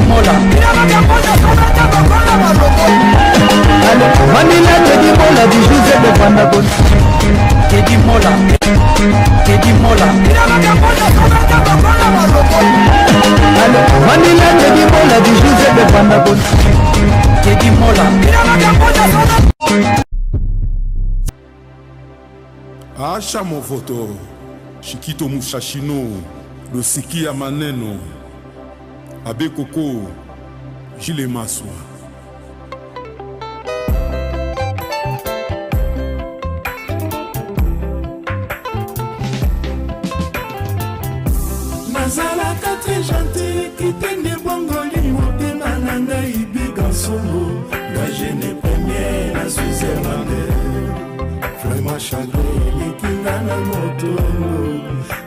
Mola Manila Teddy Mola di José de Pandagon Teddy Mola Manila Teddy Mola di José de Pandagon Teddy Mola Acha Movoto Shikito Mushashino Losiki ya Maneno Abe Koko Gile Maswa Nazalaka très gentil Kitende bongoli motema na ngai biga solo Nga gene premier na suis irlandais Vraiment chagrin likinga na moto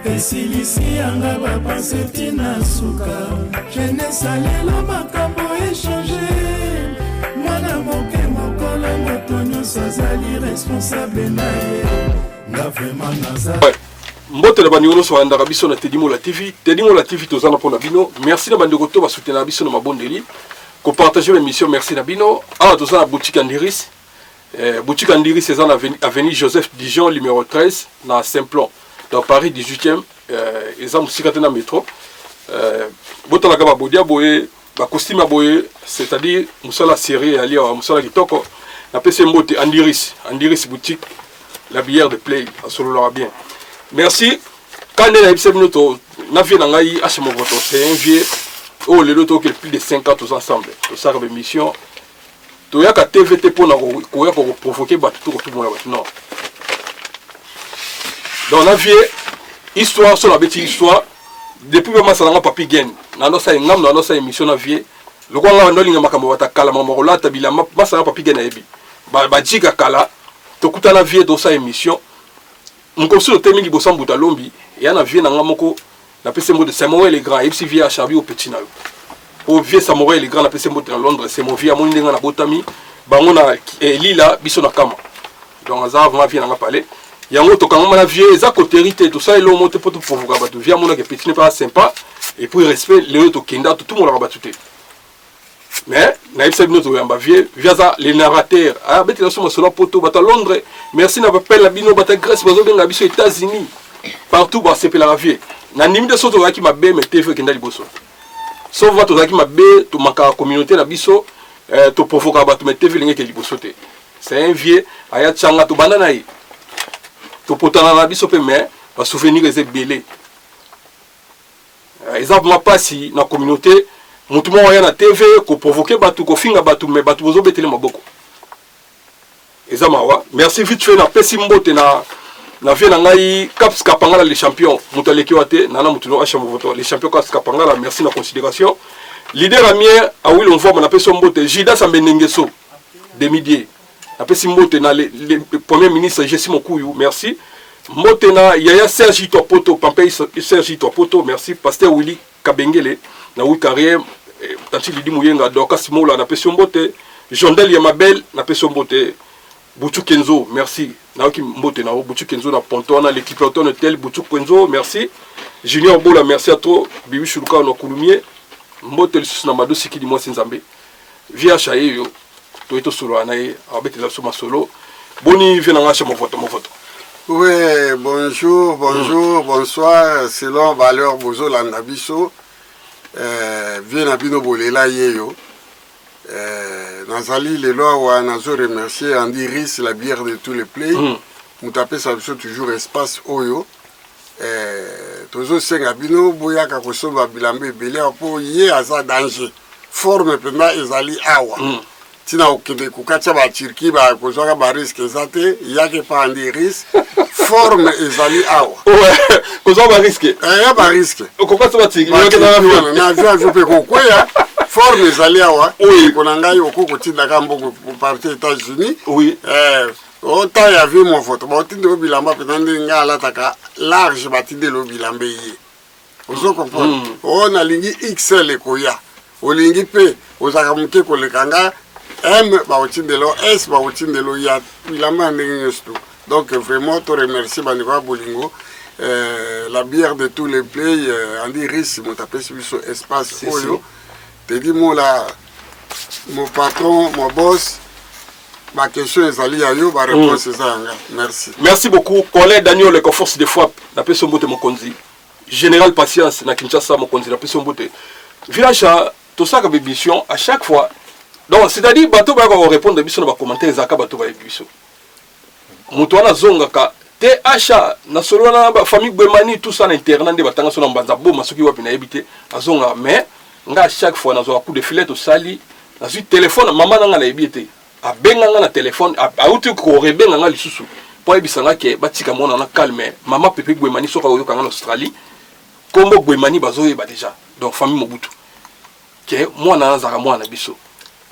Esilisi yanga bapanse tina suka Jeunesse alelo makambo échangé Mwana moke mokolo moto nyonso azali responsable na ye Nga vraiment nazala Mbote na banyono so andaka biso na Teddy Mola TV. Teddy Mola TV tozana pona bino. Merci na bandeko to ba soutenir biso na mabondeli. Ko partager l'émission merci na bino. Ah tozana boutique Andiris. Boutique Andiris c'est na avenue Joseph Dijon numéro 13 na Saint-Plon. Dans Paris 18e exemple sikate na métro. Botala ka ba bodia boye ba costume boye c'est-à-dire musala série ali musala kitoko. Na PC Mbote Andiris. Andiris boutique la bière de Play à solo bien. Merci. Quand on a eu cette minute, on a vu dans l'AI, c'est un vieux. Oh, les autres qui ont plus de 5 ans tous ensemble. Tout ça, comme émission. Tu as qu'à TVT pour provoquer tout le monde. Non. Donc, on a vu histoire sur la bêtise histoire. Depuis que je suis papi gain, dans notre émission, on a vu. Le grand là, on a dit que je kala maman là, tabila masala papi gain ebi. Ba jika kala. Tu écoutes la vie de sa émission. Mkosu le thème qui bossam buta lombi et ana vie nanga moko na pese mot de Samouraï les grands et puis via Chabi au petit na au vieux Samouraï les grands na pese mot de Londres c'est mon via mon ndenga na botami bango na lila biso na kama donc ça vraiment vie nanga parler yango to kanga na vie za cotérité tout ça et lo monte pour tout provoquer ba via mon que petit n'est pas sympa et puis respect le to kenda tout le monde va battuter mais naïf c'est notre yamba vie via ça les narrateurs ah bête la somme sur la poto bata Londres merci na appel la bino bata Grèce bazo benga biso États-Unis partout ba c'est la vie na nimi de soto ki mabe mais TV kenda liboso sauf va to ki mabe to maka communauté na biso to provoquer ba to mais TV linge ke liboso te c'est un vieux aya tchanga to banda naï to potana na biso pe mais ba souvenir les belé exemple ma passi na communauté mutu mo ya na TV ko provoquer batu ko finga batu mais batu bozo betele maboko ezamawa merci vite fait na pesi mbote na vie na ngai Caps Kapangala les champions mutu aleki wate nana mutu no acha movoto les champions Caps Kapangala merci na considération leader amien a oui on voit na pesi mbote Jida Sambenengeso demi-dié na pesi mbote na le premier ministre Jessi Mokuyu merci mbote na Yaya Sergi Topoto Pampei Sergi Topoto merci pasteur Willy Kabengele na oui carrière tanti lidi muyenga doka simola na pesi mbote Jondel Yamabel na pesi mbote Bouchou Kenzo merci na ki mbote na Bouchou Kenzo na ponto na l'équipe autonome tel Bouchou Kenzo merci Junior Bola merci à toi Bibi Chuluka no Kulumier mbote le na mado sikidi mo sinzambe via chaye yo to eto solo na e abeti la soma solo boni vena ngache mo voto oui bonjour bonsoir selon valeur bozo landa biso vient à bino bolela yeyo nazali les lois ou nazo remercier Andiris la bière de tous les plays mutapé ça toujours espace oyo tozo senga bino boyaka kosomba bilambe belé po ye aza danger forme pema ezali awa tina okende kukacha ba Turquie ba kozaka ba risque zate yake pa Andiris forme ezali awa ouais kozaka ba risque ba risque okukacha ba Turquie na avion pe kokwea forme ezali awa konanga yo kokotinda kambo pour partir aux États-Unis oui autant y avait mon photo ba otinde o bilamba peut-être ngala taka large batinde lo bilambe yi ozo comprendre on a lingi XL koya olingi pe ozaka muke ko lekanga M ba otinde lo S ba otinde lo ya bilamba ndenge sto donc vraiment te remercier Bandika Bolingo la bière de tous les plays Andiris mon tapé sur espace oyo Teddy Mola, mon patron, mon boss, ma question est allée à vous, ma réponse est ça. Merci. Merci beaucoup. Collègue Daniel, le force de foi, la personne de mon konzi. Général Patience, na Kinshasa, mon konzi, la personne de village, tout ça comme émission, à chaque fois. Donc, c'est-à-dire, bateau va répondre à l'émission, on va commenter, Zaka bateau va émission. Moutouana Zongaka, te achat, na solo na famille Gwemani, tout ça, l'interne, des batanga sur l'ambassade, bon, ma soki wapina habité, à Zonga, mais, à chaque fois, na zo coup de filet au sali, na zo téléphone, maman n'a la habité. A benga na téléphone, a outil ko rebenga na lisusu. Po ebisanga ke batika mona na calme. Maman Pepe Gwemani soka oyo kanga en Australie. Kombo Gwemani bazoye ba déjà. Donc famille Mobutu. Ke mwana na zaka mwana biso.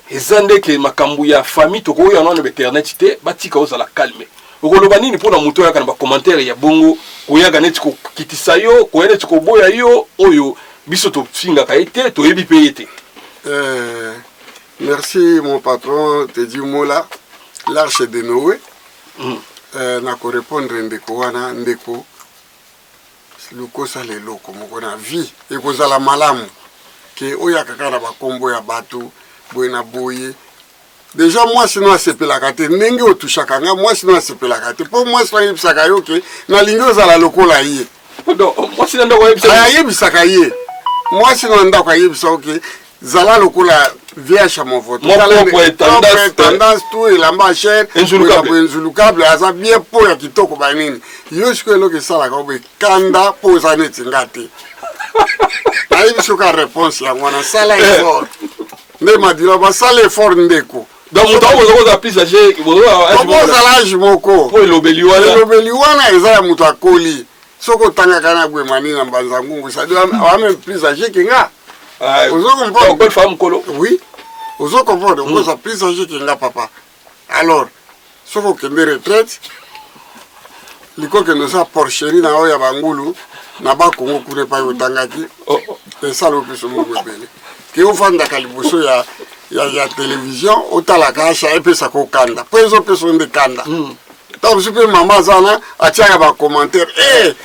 Ezande ke makambu ya famille to ko yo na internet te batika oza la calme. Okoloba nini pona muto ya kana ba commentaire ya bongo ko ya ganeti ko kitisa yo, ko ene ko boya yo oyo biso to finga ka ete to yebi payete. Merci mon patron Teddy Mola, l'arche de Noé. Na ko répondre ndeko wana ndeko luko sale loko mokona vie ekozala malamu ke oya kakana ba kombo ya batu boyena boye. Déjà moi sinon asepelaka te ndenge otushaka nga moi sinon asepelaka te po moi sinon yebisaka yo ke na lingi ozala lokola ye. Moi sinon ndako yebisaka ye. Moi sinon ndako ayebisa ok zala lokola VH mon vote. Mon propre tendance tout et la machère inzulukable aza bien po ya kitoko banini. Yo siko lo ke sala ka obe kanda po zaneti ngate. Ayibiso ka réponse ya ngwana sala effort. Ne madira ba sala effort ndeko. Donc mon temps vous avez plus âgé que vous avez moko. Pour l'obeliwana. L'obeliwana eza ya mutu akoli. Soko tanga kana Gwemani na Mbanzangungu ça doit même plus âgé que nga. Vous comprendre? Oui. Vous comprendre? Vous êtes plus âgé que nga papa. Alors, ce que vous retraite, les gens qui nous ont porcherie dans la Bangulu, n'a pas qu'on ne pas au Tangaki, et ça le plus au monde. Que vous faites dans la télévision, autant la cache, et puis ça kokanda. Puis ils ont besoin de kanda. Donc, je peux maman Zana, à tiens à commentaire. Je n'ai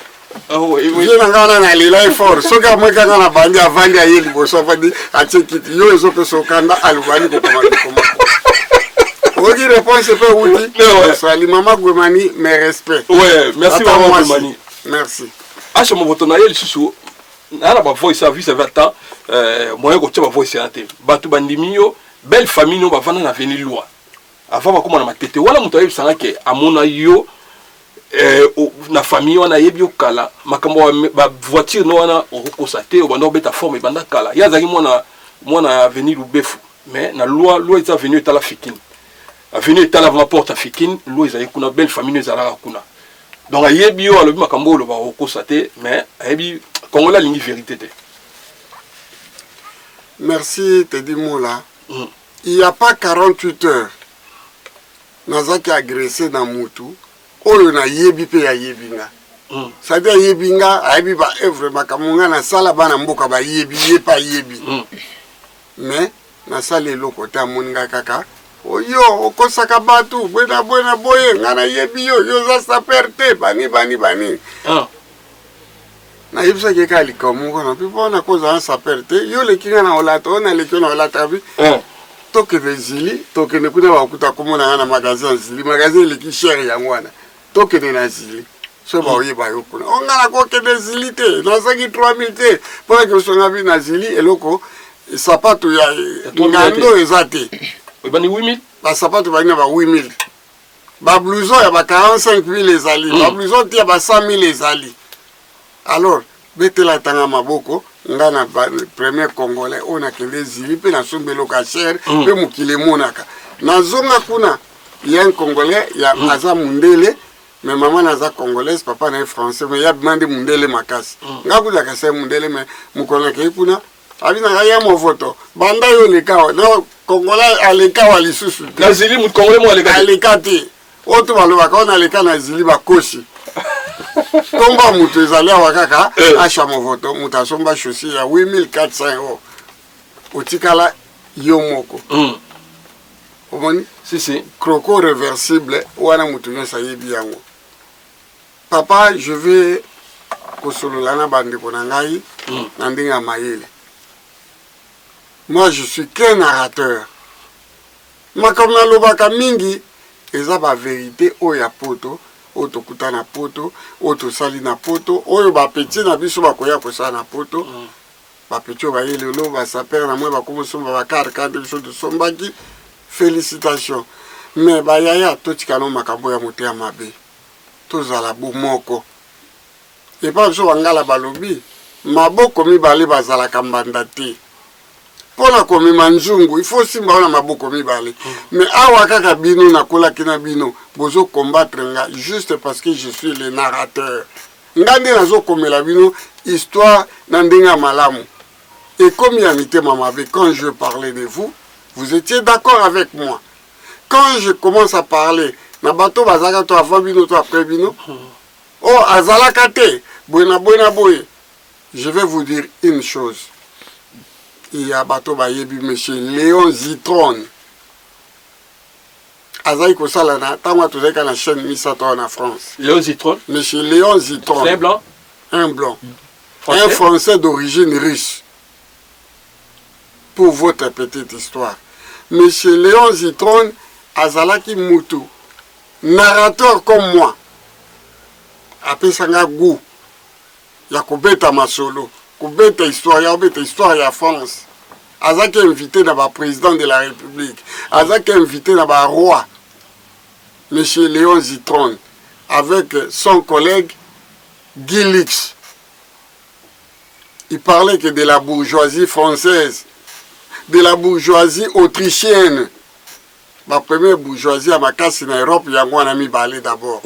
pas de l'effort. Ce que moi, quand on a bandé à vendre, il y a des choses à dire, ils ont besoin de kanda, à l'ouani, pour commander. Vous réponse, c'est pas vous dire. Maman Gwemani, mes respects. Ouais, merci maman Gwemani. Merci. Ah, je m'en vais aller sous. Nana ba voice service avec temps moyen ko tshaba voice santé batu bandimio belle famille no ba vana na venir loi avant ba komona matete wala muto ayi sanga ke amona yo na famille wana yebi okala makambo ba voiture no wana okosa te o bando beta forme banda kala ya zaki mona venir lubefu mais na loi eza venir etala fikine avenue etala avant porte fikine loi eza kuna belle famille ezala kuna donc ayebi yo alobi makambo lo ba okosa te mais ayebi Congolais lingi vérité. Merci Teddy Mola. Il n'y a pas 48 heures. Nazaki agressé dans Moutou. Oyo na yebi pe ya yebinga. C'est-à-dire yebinga ayebi ba œuvre makamunga na sala bana mboka ba yebi yepa yebi. Mais na sala eloko ta moninga kaka. Oyo okosaka batu bwena boye ngana yebi yo za saperte bani. Na yebisa ke kali komungo na pipo na koza an saperte yo le kinga na olata ona le kina olata bi toke de zili toke ne kuna wakuta komona na magasin zili magasin le ki cher ya ngwana toke ne na zili so ba oyeba yo kuna onga na ko ke de zili te na saki 3000 te pour que so ngabi na zili eloko sapato ya ngando ezate bani 8000 ba sapato bani ba 8000 ba blouson ya ba 45000 ezali ba blouson ti ya ba 100000 ezali. Alors, betela tanga maboko ngana premier congolais on a kende zili pe na sombelo ka cher pe mukile monaka na zonga kuna il y a un congolais il y a aza mundele mais maman naza congolaise papa na français mais il y a demandé mundele makasi ngakuza ka se mundele mais mukona ke kuna abina ya mo photo banda yo le kawa no congolais alekawa lisusu na zili mu congolais mo alekati oto baloba ka na leka na zili bakoshi Comba mutu ezali awa kaka acha mo voto mutu asomba chaussure ya 8400 euros. Otikala yo moko. Omoni? Si. Croco réversible wana mutu nyonso yebi yango. Papa, je vais kosolola na bandeko na ngai na ndenge ya mayele. Moi, je suis qu'un narrateur. Makambo nalobaka mingi eza ba vérité oyo ya poto, oyo tokuta na poto, oyo tosali na poto, oyo bapeti na biso bakoya kosala na poto. Bapeti oyo baye lelo basapere na mwe bakomosomba bakarekade biso tosombaki. Félicitations. Mais bayaya totikano makambo ya moto ya mabe. Tozala bomoko. Et pas biso bangala balobi. Maboko mibale bazalaka mbanda te. Pona komema nzungu, il faut simba wana maboko mibale. Mais awa kaka bino nakolaki na bino, bozo combattre nga juste parce que je suis le narrateur. Ngande nazo komela bino histoire na ndenga malamu. Et comme ya mitema mabe, quand je parlais de vous, vous étiez d'accord avec moi. Quand je commence à parler, na bato bazaka to avant bino to après bino, oh azalaka te, boyna boye. Je vais vous dire une chose. Il y a bateau bayebi monsieur Léon Zitron. Azaï kosala na tanga tozeka na chaîne Misato en France. Léon Zitron. Monsieur Léon Zitron. C'est un blanc. Un blanc. Français. Un Français d'origine russe. Pour votre petite histoire. Monsieur Léon Zitron azalaki mutu. Narrateur comme moi. Apesanga goût. Ya kobeta masolo. Kobeta histoire ya France. Azaki invité dans le président de la République. Azaki invité dans le roi. Monsieur Léon Zitron. Avec son collègue Guy Lix. Il parlait que de la bourgeoisie française. De la bourgeoisie autrichienne. Ma première bourgeoisie à Makassi en Europe, il y a un ami balé d'abord.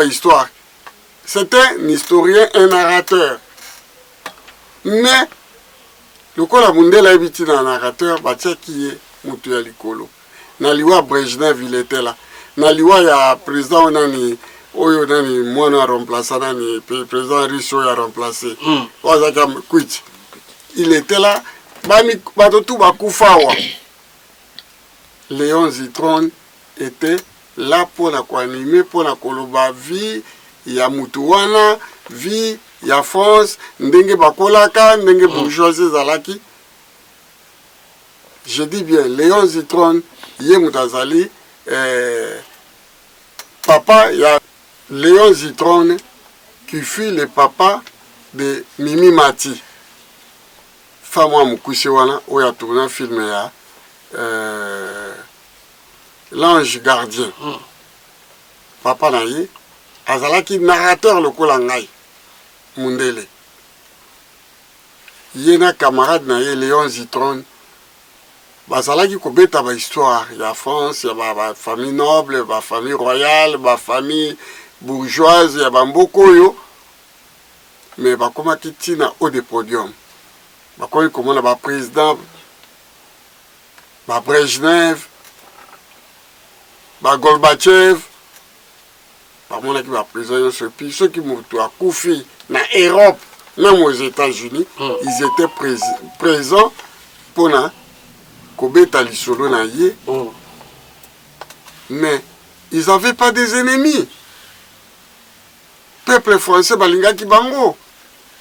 Histoire. C'est un historien, un narrateur. Mais, le cas la Mundela habite dans un narrateur, batia qui est Moutou Likolo. Naliwa Brejnev, il était là. Naliwa, il y a président Nani, Oyo Nani, moi, on a remplacé Nani, président Risso a remplacé. Il était là, Batotou Bakoufawa. Léon Zitron était là pour la animer, pour la koloba vie. Il y a Moutouana, vie, il y a France, ndenge bakolaka, ndenge bourgeoisie zalaki. Je dis bien, Léon Zitron, yé moutazali, papa, il y a Léon Zitron qui fut le papa de Mimi Mati. Femme à Moukouchewana, où il a tourné un film, L'Ange Gardien. Papa naïe. Azalaki narrateur le Kolangai Mundele. Yena camarade na ye Léon Zitron. Bazalaki kobeta ba histoire. Il y a France, il y a ba famille noble, ba famille royale, ba famille bourgeoise, il y a bamboko yo. Mais ba koma kitina au de podium. Ba komi komona ba président ba Brejnev, ba Gorbatchev. Mon équipe a présenté ce pays, ceux qui m'ont Koufi, en Europe, même aux États-Unis, ils étaient présents pour na Kobeta Lisolo na ye. Mais ils n'avaient pas des ennemis. Peuple français, balinga kibango,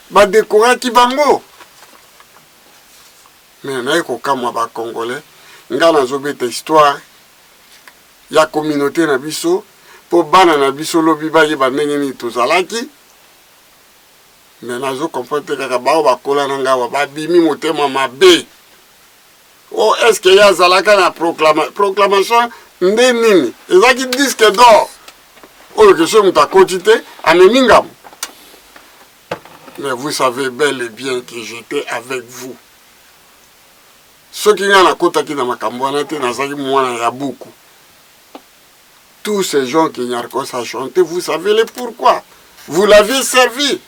badekora kibango. Mais na eko kama ba Congolais, ngana zobeta histoire, ya communauté na biso. Pour bana na biso lobi ba ye bandenge ni tozalaki mais nazo comprendre kaka bao bakola na ngawa ba bimi motema mabe. Oh, est-ce que ya zalaka na proclamation nde nini ezaki disque d'or oyo ke so muta kotite anemingam. Mais vous savez bel et bien que j'étais avec vous. Ceux qui ngana kotaki na makambo na te nazaki mwana ya buku. Tous ces gens qui n'y a rien à chanter, vous savez le pourquoi. Vous l'avez servi.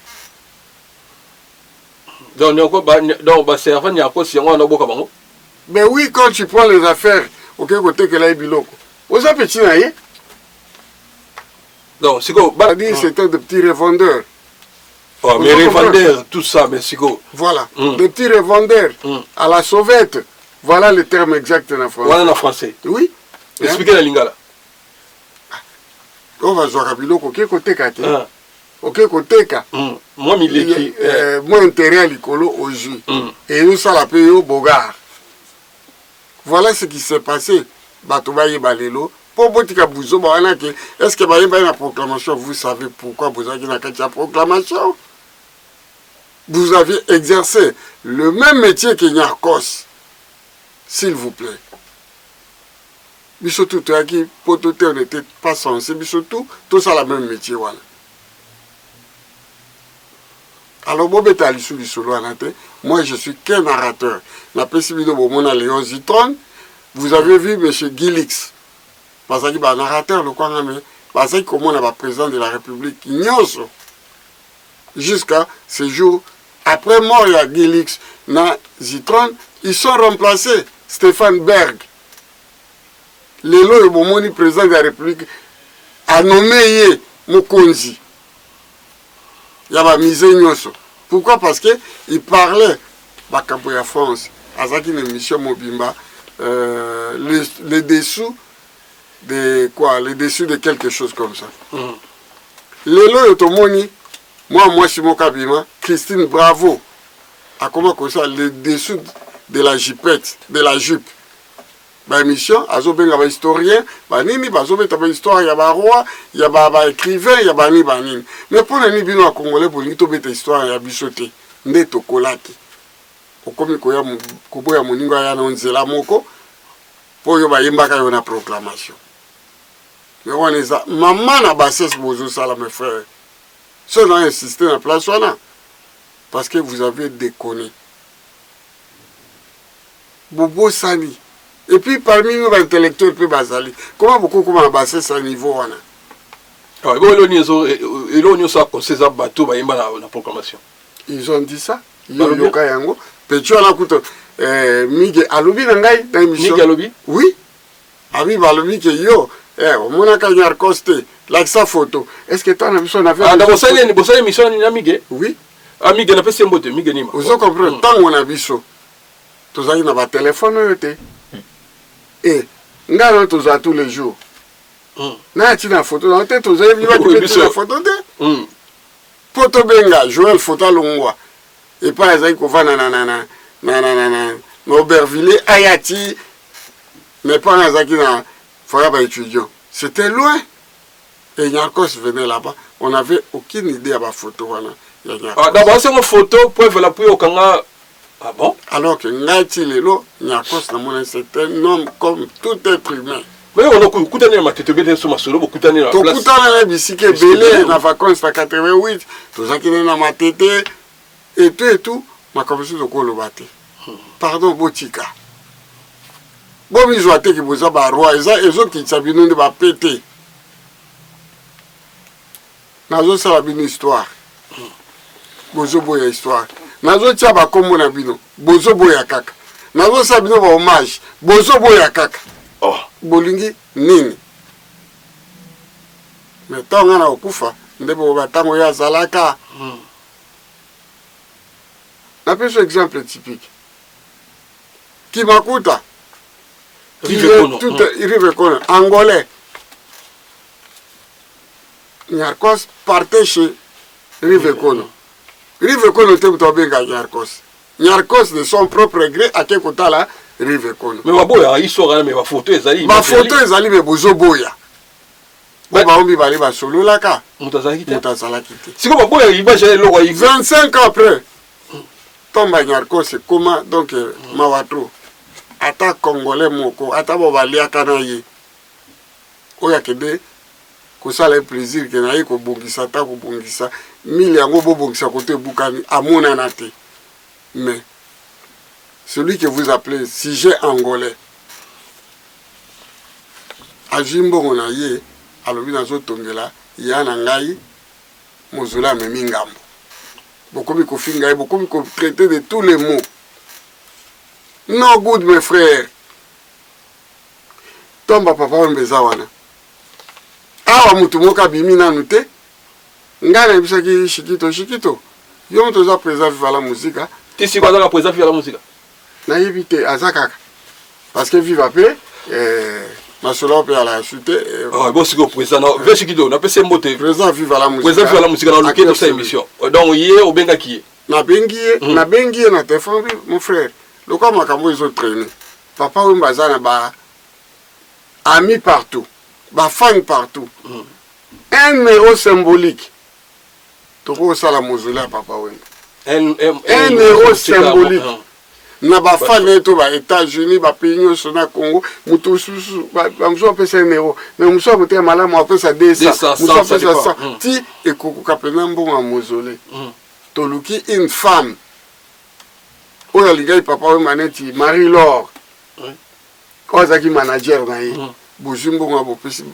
Mais oui, quand tu prends les affaires, au côté que là est biloko. Vous avez petit naïe. Donc, c'est quoi? C'était des petits revendeurs. Oh, mais revendeurs, tout ça, mais c'est quoi? Voilà, des petits revendeurs à la sauvette. Voilà le terme exact en français. Voilà en français. Oui. Expliquez la lingala. On va jouer à biloko, quel côté kate. ok koteka moi mileki moi intérêt à likolo au jus et nous ça la paye au bogard. Voilà ce qui s'est passé. Batoba yebalelo pour botika buzo ba wana ke est-ce que ba yeba na proclamation, vous savez pourquoi vous avez na kati proclamation? Vous avez exercé le même métier que Nyarkos, s'il vous plaît. Biso tout qui potote on n'était pas censé biso tout ça la même métier voilà. Alors bobeta lisou lisolo anate, moi je suis qu'un narrateur. Na pesibido bomona Léon Zitron, vous avez vu monsieur Gilix. Parce que ba narrateur le quoi mais parce que comment on a président de la République Nyonso jusqu'à ce jour après mort ya Gilix na Zitron, ils sont remplacés Stéphane Berg. Lelo le bomoni président de la République a nommé Mokonzi. Il y a misé Nyonso. Pourquoi? Parce que il parlait Bakaboya France, Azaki une émission Mobimba, les dessous de quoi? Les dessous de quelque chose comme ça. Lelo Yotomoni, moi Simon Kabima, Christine Bravo, a comment comme ça, les dessous de la jupette, de la jupe. Ba émission azobenga ba historien ba nini bazobeta ba histoire ya ba roi ya ba écrivain ya ba nini mais pour les bino congolais pour lito beta histoire ya bisoté ndeto kolaki okomi ko ya koboya moninga ya na nzela moko po yo ba yembaka yo na proclamation mais on les a maman na bassesse bozo sala mes frères ça n'a insisté na place wana parce que vous avez déconné Bobo Sani. Et puis parmi nous, intellectuels, comment beaucoup comment basser ce niveau là? Ils ont dit ça. Miguel Alobi nangai dans l'émission. Oui. Ami Balobi que yo, on a gagné Arcoste, like sa photo. Est-ce que tu as une émission avec? Ah, dans votre émission ni Miguel? Oui. Ami n'a pas si mbote, Miguel ni. Vous comprenez? Tant on a vu ça, tous avez na téléphone yote. Et nous avons tous les jours. Nous avons une photo. Nous avons une photo. Poto benga, Joël Fota Longwa. Et par exemple, qu'on va na Aubervilliers, Ayati. Mais pas dans un foyer étudiant. C'était loin. Et Nyarkos venait là-bas. On n'avait aucune idée de la photo. D'abord, c'est une photo pour la pluie au Kanga. Ah bon? Alors que Ngati Lelo, Nyarkos, c'est un homme comme tout être humain. Mais on a coupé ma tête de sur ma solo, beaucoup d'années là. Tout le bicycle belé, na vacances à 88, tout ça qui est dans ma tête, et tout, ma commission de Kolobate. Pardon, Botika. Bon, ils ont été qui vous a barré, ils ont qui s'habillent de ma pété. Nazo, ça va bien une histoire. Bozo boya histoire. Nazo tia ba kombo na bino. Bozo boya kaka. Nazo sa bino ba hommage. Bozo boya kaka. Oh, bolingi nini. Mais tonga na okufa ndebo ba tango ya zalaka. Na pese exemple typique. Kimakuta. Rive Kono. Angolais. Nyarkos partait chez Rive Kono. Rive Kono te mutobenga Nyarkos. Nyarkos de son propre gré à quel côté là Rive Kono. Mais baboya histoire mais ba photo ezali. Ba photo ezali mais bozo boya. Ba ombi bali ba solo la ka. Mutazaki te. Siko baboya iba jele lo 25 ans après. Tomba Nyarkos c'est comment donc mawatro. Ata congolais moko ata bo balia kana ye. Oya kede ko sala plaisir que naïe ko bongisa ta ko bongisa mille yango bo bongisa côté bukani amona nate. Mais celui que vous appelez sujet angolais ajimbo onaye alobi nazo tongela yana ngai mozula memi ngambo. Bokomi ko finga bokomi ko traiter de tous les mots. No good mes frères. Tomba papa mbeza wana. Awa mutu moka bimi nanu te. Ngana bisaki shikito. Yo mtu za présent viva la musique. Ti si kwa za présent viva la musique. Na yebite azakaka. Parce que viva pe masolo pe ala chuté bon c'est que président vers ce qui donne après c'est moté président vive la musique président vive la musique dans le cadre de cette émission donc hier au benga qui na bengi na téléphone mon frère le quoi makambo ils ont traîné papa Wemba zana ba amis partout ba fan partout un numéro symbolique toko sala mausolée à papa Wemba un numéro symbolique na ba fan to ba États-Unis ba pays nyonso na Congo mutu susu ba mso pesa un euro mais mso mutu malamu apesa 200 mso pesa 100 ti ekokuka pena mbongo mausolée toluki une femme oyo aligai papa Wemba neti Marie-Laure ozaki manager na ye bozimbongo bopesi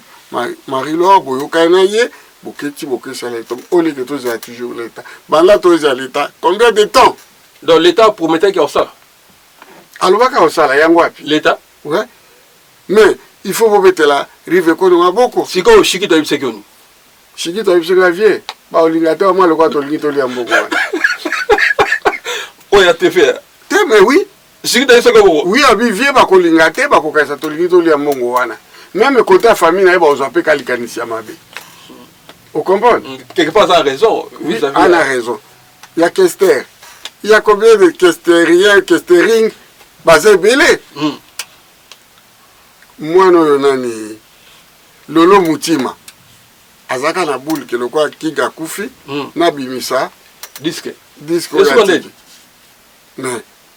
Marie-Laure boyokai na ye boketi bokesa l'état oli que tous a toujours l'état banda tous à l'état combien de temps donc l'état promettait qu'il y a ça alobaka osala yango wapi l'état ouais mais il faut bobetela rive ko na boko siko shiki to ibsekoni shiki to ibsekoni vie ba olingata moi le quoi to lingito li amboko oya te faire te mais oui shiki to ibsekoni oui abi vie ba ko lingate ba ko kaisa to lingito li amboko wana même côté famille na ba ozape kalikanisia mabe. Vous comprenez? Quelque part, ça a raison. Oui, on a raison. Il y a Kester. Il y a combien de Kesteriens, Kestering, basé belé. Moi, non, nani. Lolo Mutima. Azaka na boule, que le quoi, Kiga Koufi, Nabimisa. Disque. Disque. Mais,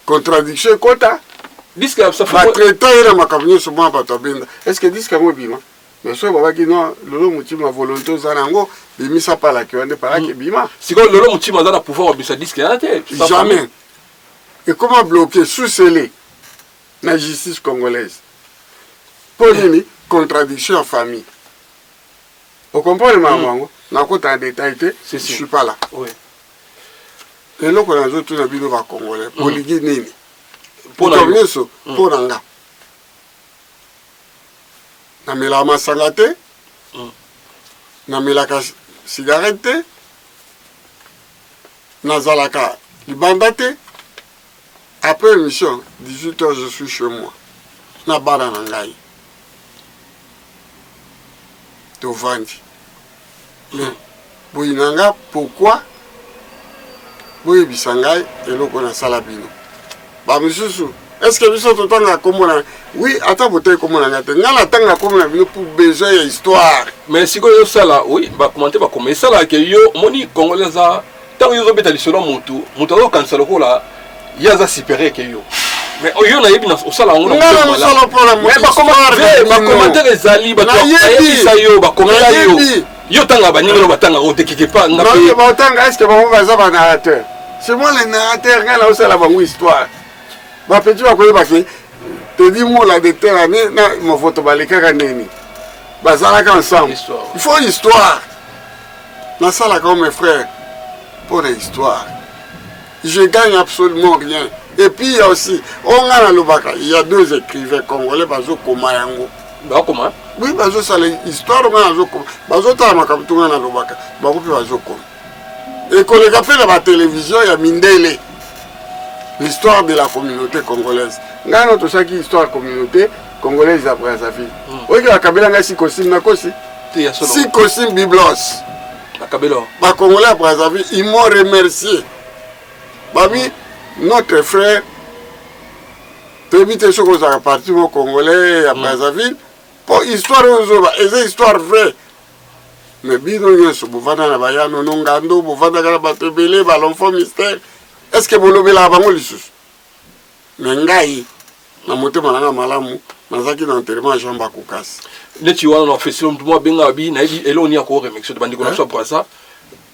contradiction, quota. Disque, ça fait. Ma traitant, il a ma cabinet sur moi, est-ce que disque, moi, bima? Mais so baba ki non lolo mutima volonté zanango bimisa pala ki wande pala ki bima si ko lolo mutima za na pouvoir obisa disque ya te jamais. Et comment bloquer sous scellé la justice congolaise pour une contradiction en famille. Vous comprenez maman na ko ta détail te je suis pas là. Oui. Et là qu'on a tout na bino ba congolais poligi nini pour na so pour nga namela masanga te namelaka cigarette te nazalaka libanda te après émission 18h je suis chez moi na bana na ngai tovandi mais boyinanga pourquoi boyebisa ngai eloko nasala bino bamisusu est-ce que biso totanga komona oui ata bote komona ngate ngala tanga komona bino pour besoin ya histoire mais siko yo sala oui ba commenter ba comme ça là que yo moni congolais za tant yo beta lisolo mutu azo kansala ko la yaza supérieur que yo mais yo na yebi na osala ngona ngala sala pour mais ba commenter ezali ba to yo ba commenter yo tanga ba nyingelo batanga o te kike pa ngapi ba tanga est-ce que ba baza ba narrateur c'est moi le narrateur ngala osala bango histoire ba petit ba koyeba ke te dis moi la de telle année na mo photo baleka neni bazalaka ensemble il faut histoire na sala comme mes frères pour l'histoire je gagne absolument rien et puis il y a aussi on a lobaka il y a deux écrivains congolais bazo koma yango ba koma oui bazo sala histoire on a bazo koma bazo ta makamtu na lobaka ba ko bazo koma et collègue fait la télévision il y a Mindele l'histoire de la communauté congolaise. Nga no to saki histoire communauté congolaise après sa fille. Oki akabela nga si kosim na kosi. Si kosim Biblos. Akabelo. Ba congolais après sa vie, ils m'ont remercié. Babi notre frère Tebite soko za parti au congolais après sa vie pour histoire ozoba, et histoire vraie. Mais bino nyoso bovana na bayano nongando bovana kala batebele ba l'enfant mystère. Est-ce que vous l'avez là avant le sous? Mais ngai na motema na malamu nazaki na enterrement Jean Bakoukas. Le tu vois on fait sur moi benga bi na bi eloni ako remix de bandiko na so pour ça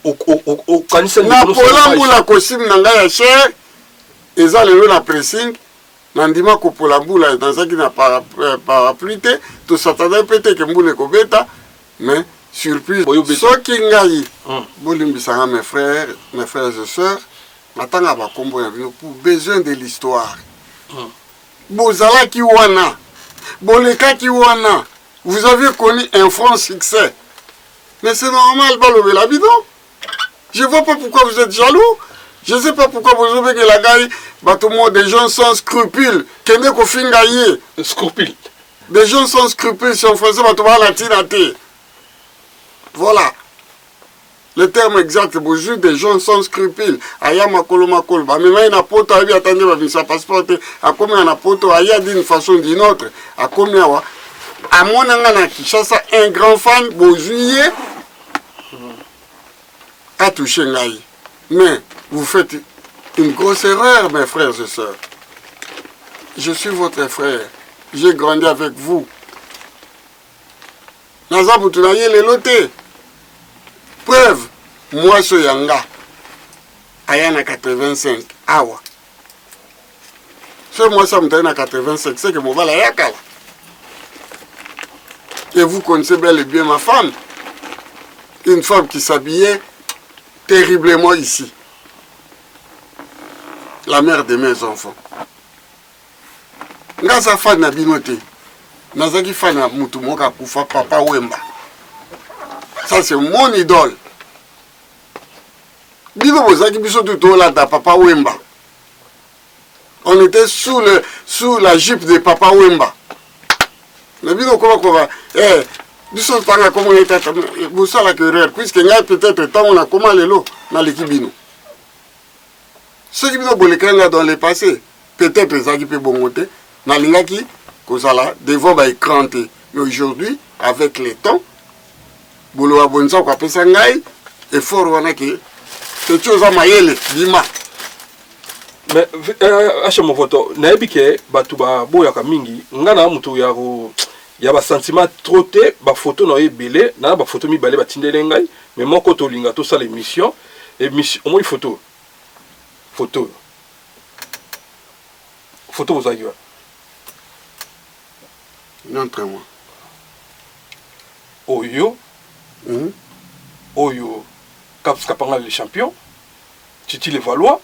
au kanisa na pola mbula kosim na ngai ya cher eza lelo na pressing na ndima ko pola mbula nazaki na parapluie te to satana pete ke mbule ko beta mais surprise so ki ngai bolimbisa mes frères et sœurs matanga ba kombo ya bino pour besoin de l'histoire. Bozala ki wana. Boleka ki wana. Vous avez connu un franc succès. Mais c'est normal balobe la bidon. Je vois pas pourquoi vous êtes jaloux. Je sais pas pourquoi vous avez que la gaille batomo des gens sans scrupules. Kende ko finga ye. Scrupule. Des gens sans scrupules, si en français, on va la voilà. Le terme exact, c'est juste des gens sans scrupules. Aya makolo makolo. Bah, mais il y a poto, il y a un passeport, à combien a poto, il y a d'une façon ou d'une autre. À combien, à mon angana Kinshasa, un grand fan, bon juillet, a touché Ngaï. Mais vous faites une grosse erreur, mes frères et sœurs. Je suis votre frère. J'ai grandi avec vous. Naza Boutunaye les lotés. Preuve, moi ce Yanga, Ayana 85, Awa. Ce moi ça me donne à 85, c'est que mon val Ayaka. Et vous connaissez bel et bien ma femme. Une femme qui s'habillait terriblement ici. La mère de mes enfants. Ngaza fan na binote. Nazaki fan na mutu moka kufa Papa Wemba. Ça c'est mon idole. Bino bozaki biso tout là da Papa Wemba. On était sous la jupe de Papa Wemba. Na bino comment biso tanga comment était vous ça la querelle puisque nga peut-être tant on a comment lelo na l'équipe bino. Ceux qui bino bolekanga dans le passé, peut-être les qui peut bongote na lingaki kozala devant ba écranté. Mais aujourd'hui avec le temps Bolo abonza kwa pesa ngai effort wana ke chose mayele bima. Mais acha mon photo nayebi ke batu ba boyaka mingi ngana mutu ya ba sentiment trop te ba photo na ebele na ba photo mibale batindele ngai mais moko to linga to sala émission au moins photo vous avez non très moi Oyo Oyo Caps Kapanga les champions Titi les Valois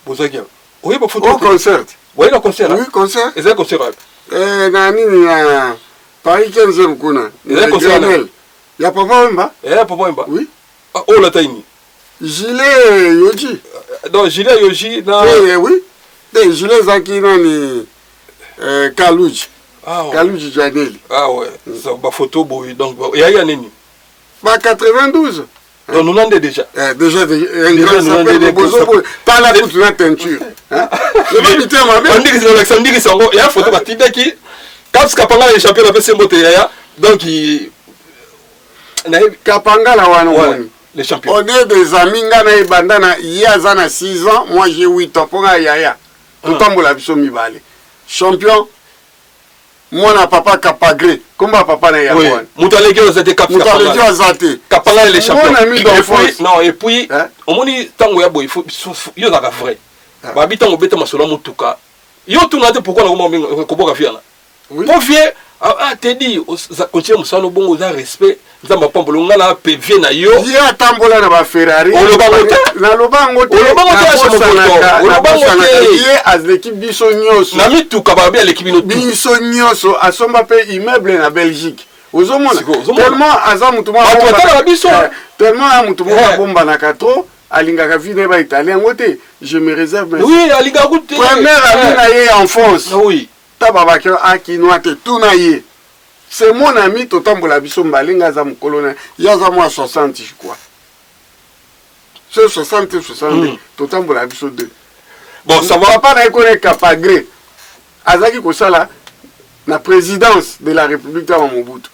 Bozagya Oyo ba photo au concert. Oui le concert. Oui concert. Et c'est concert. Nani Paris 15e kuna. Et concert. Il y a Papa Wemba. Papa Wemba. Oui. Oh la taini. Gilet Yoji. Donc Gilet Yoji na oui. Des gilets zaki nani Kaluji. Kaluji Janeli. Ah ouais, ça ba photo boy donc il y a nini. Ba 92. Donc nous l'avons déjà. Déjà un grand sapin bozo pas la toute la teinture. Hein? Le même terme on dit que Alexandre dit que il y a photo ba tidaki Caps Kapanga les champions avec Sembote yaya donc il Kapanga la wana les champions. On est des amis ngana ibandana yazana 6 ans, moi j'ai 8 ans pour yaya. Tout en la biso mibale. Champion moi na papa Kapagre, comment papa na yaya. Oui. Mutaleke ozate Caps Kapanga. Mutaleke ozate. Kapanga les champions. Mon ami d'enfance. Non et puis au moni tango ya boy il faut yo na vrai. Ba bitango beta masolo mutuka. Yo tunate pourquoi na ko koboka fiana. Oui. Pour vieux te dit continue musano bongo za respect nzamba pambolo ngala PV na yo. Ya tambola na ba Ferrari. Na lobango te. As l'équipe biso nyoso. Na mituka ba bien l'équipe no biso nyoso asomba pe immeuble na Belgique. Ozomona tellement azamutuma tellement amutuma bomba na katro alingaka vine ba italien ngote je me réserve mais oui alinga goûter première année na ye en France. Oui. Tababaki akinoate tunaye. C'est mon ami totambola biso mbalinga za mkolona yaza moi 60 je crois. C'est 60 totambola biso 2. Bon ça va pas na connaître Kapagre. Azaki kosala la présidence de la République de Mobutu.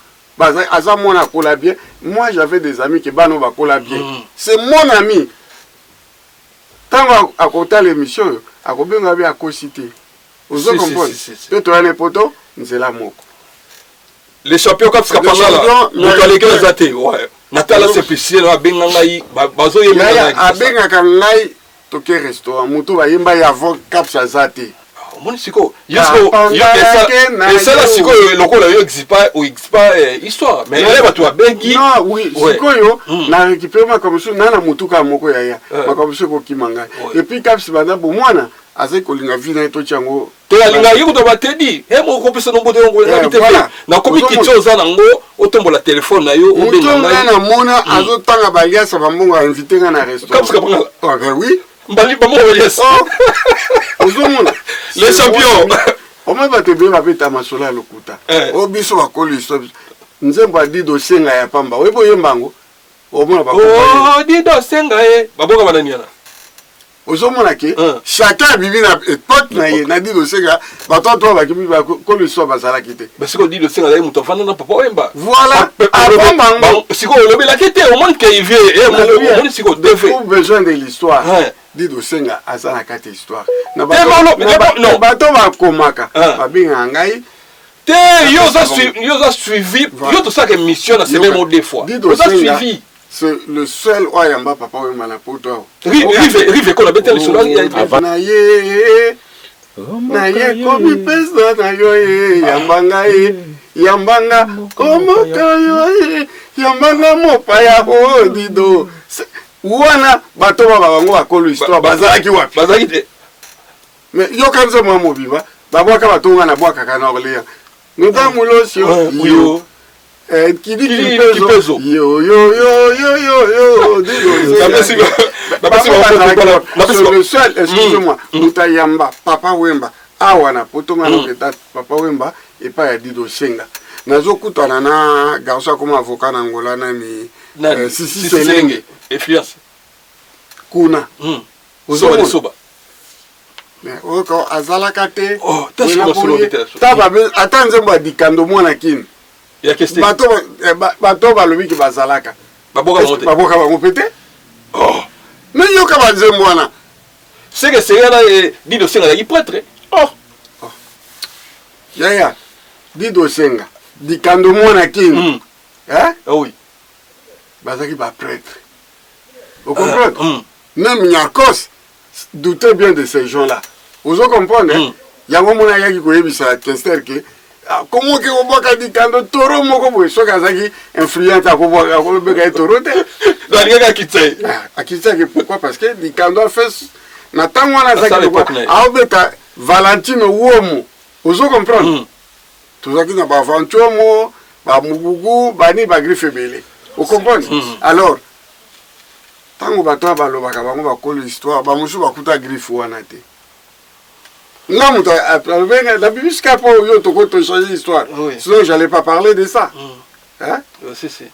Aza mona kola bien. Moi j'avais des amis qui bano ba kola bien. C'est mon ami. Tant à côté l'émission, à kobenga bien à cosité. Vous comprenez? Peut-être un poto, c'est la moko. Les champions Caps Kapanga là, nous allons les athées. Ouais. Natala c'est spécial, va benga ngai, bazo yemba ngai. A benga kangai toke restaurant, mutu ba yemba ya vo Caps azate. Mon siko, yesko, et ça là siko lokola yo existe pas histoire. Mais là tu as bengi. Non, oui, siko yo na récupérer ma comme ça na mutu ka moko ya. Ma comme ça ko kimanga. Et puis Caps bana bo mwana azai kolinga vina to chango. To alinga yuko to batedi. E mo ko pesa nombo de ngo na bitebe. Na komi kitso za nango otombola téléphone na yo o benga ngai. Na mona azotanga baliasa bambongo invité na restaurant. Caps Kapanga. Oui. Mbali ba mo yes. Ozomona. Les champions. au moins va te bien avec ta masola lokuta au biso ba kolo histoire nzembo a dit dosenga ya pamba we boye mbango au moins ba oh dit dosenga baboka bananiana ozomona ke chacun bibi na époque na ye na dit dosenga bato ba kimi ba kolo histoire bazala kité parce que dit dosenga ya muto fanda na papa wemba voilà avant bango siko lobi la kité au moins qu'il vient et on siko devait pour besoin de l'histoire dit dosenga azana kate histoire na bato ba komaka babinga ngai te yo za suivi yo to ça que mission na c'est même deux fois yo za suivi c'est le seul oyamba papa wemba na poto rive ko na betel sur là na ye komi pesa na yo yambanga komo kayo yambanga mopaya o dido wana bato bango bakolo histoire bazalaki wapi bazalaki te mais yo kanza mwa mobiba babwaka batonga na bwaka kana orléans notamu losio yo kidi kipezo yo le seul excusez-moi mutayamba papa wemba awa na potonga no keta papa wemba et pas ya dido senga nazokutana na garçon comme avocat na Angola na mi sisi selenge influence kuna soba mais oko azalaka te oh taba ata nzembo dikando mwana kini ya keste bato balobi ki bazalaka baboka bango pete oh mais yoka banzembo wana c'est que c'est là dido senga ya prêtre oh yaya dido senga dikando mwana kini oui bazaki ba prêtre vous comprenez même Nyarkos doutait bien de ces gens là vous comprenez yango mona yaki koyebisa Kester ke comment que vous boka dikando toro moko boye soka zaki influente akoboka kolobeka toro te dalika kitse akitsa ke pourquoi parce que dikando a fait na tango na zaki quoi aobeta Valentino Uomo vous comprenez tout ça qui na ba Vanchomo ba Mugugu bani ba Griffe Belé vous comprenez alors tango bato balobaka bango bakolo histoire bamusu bakuta Griffe wana te non, la Bible pour yo to changer l'histoire. Sinon j'allais pas parler de ça. Hein? Si si.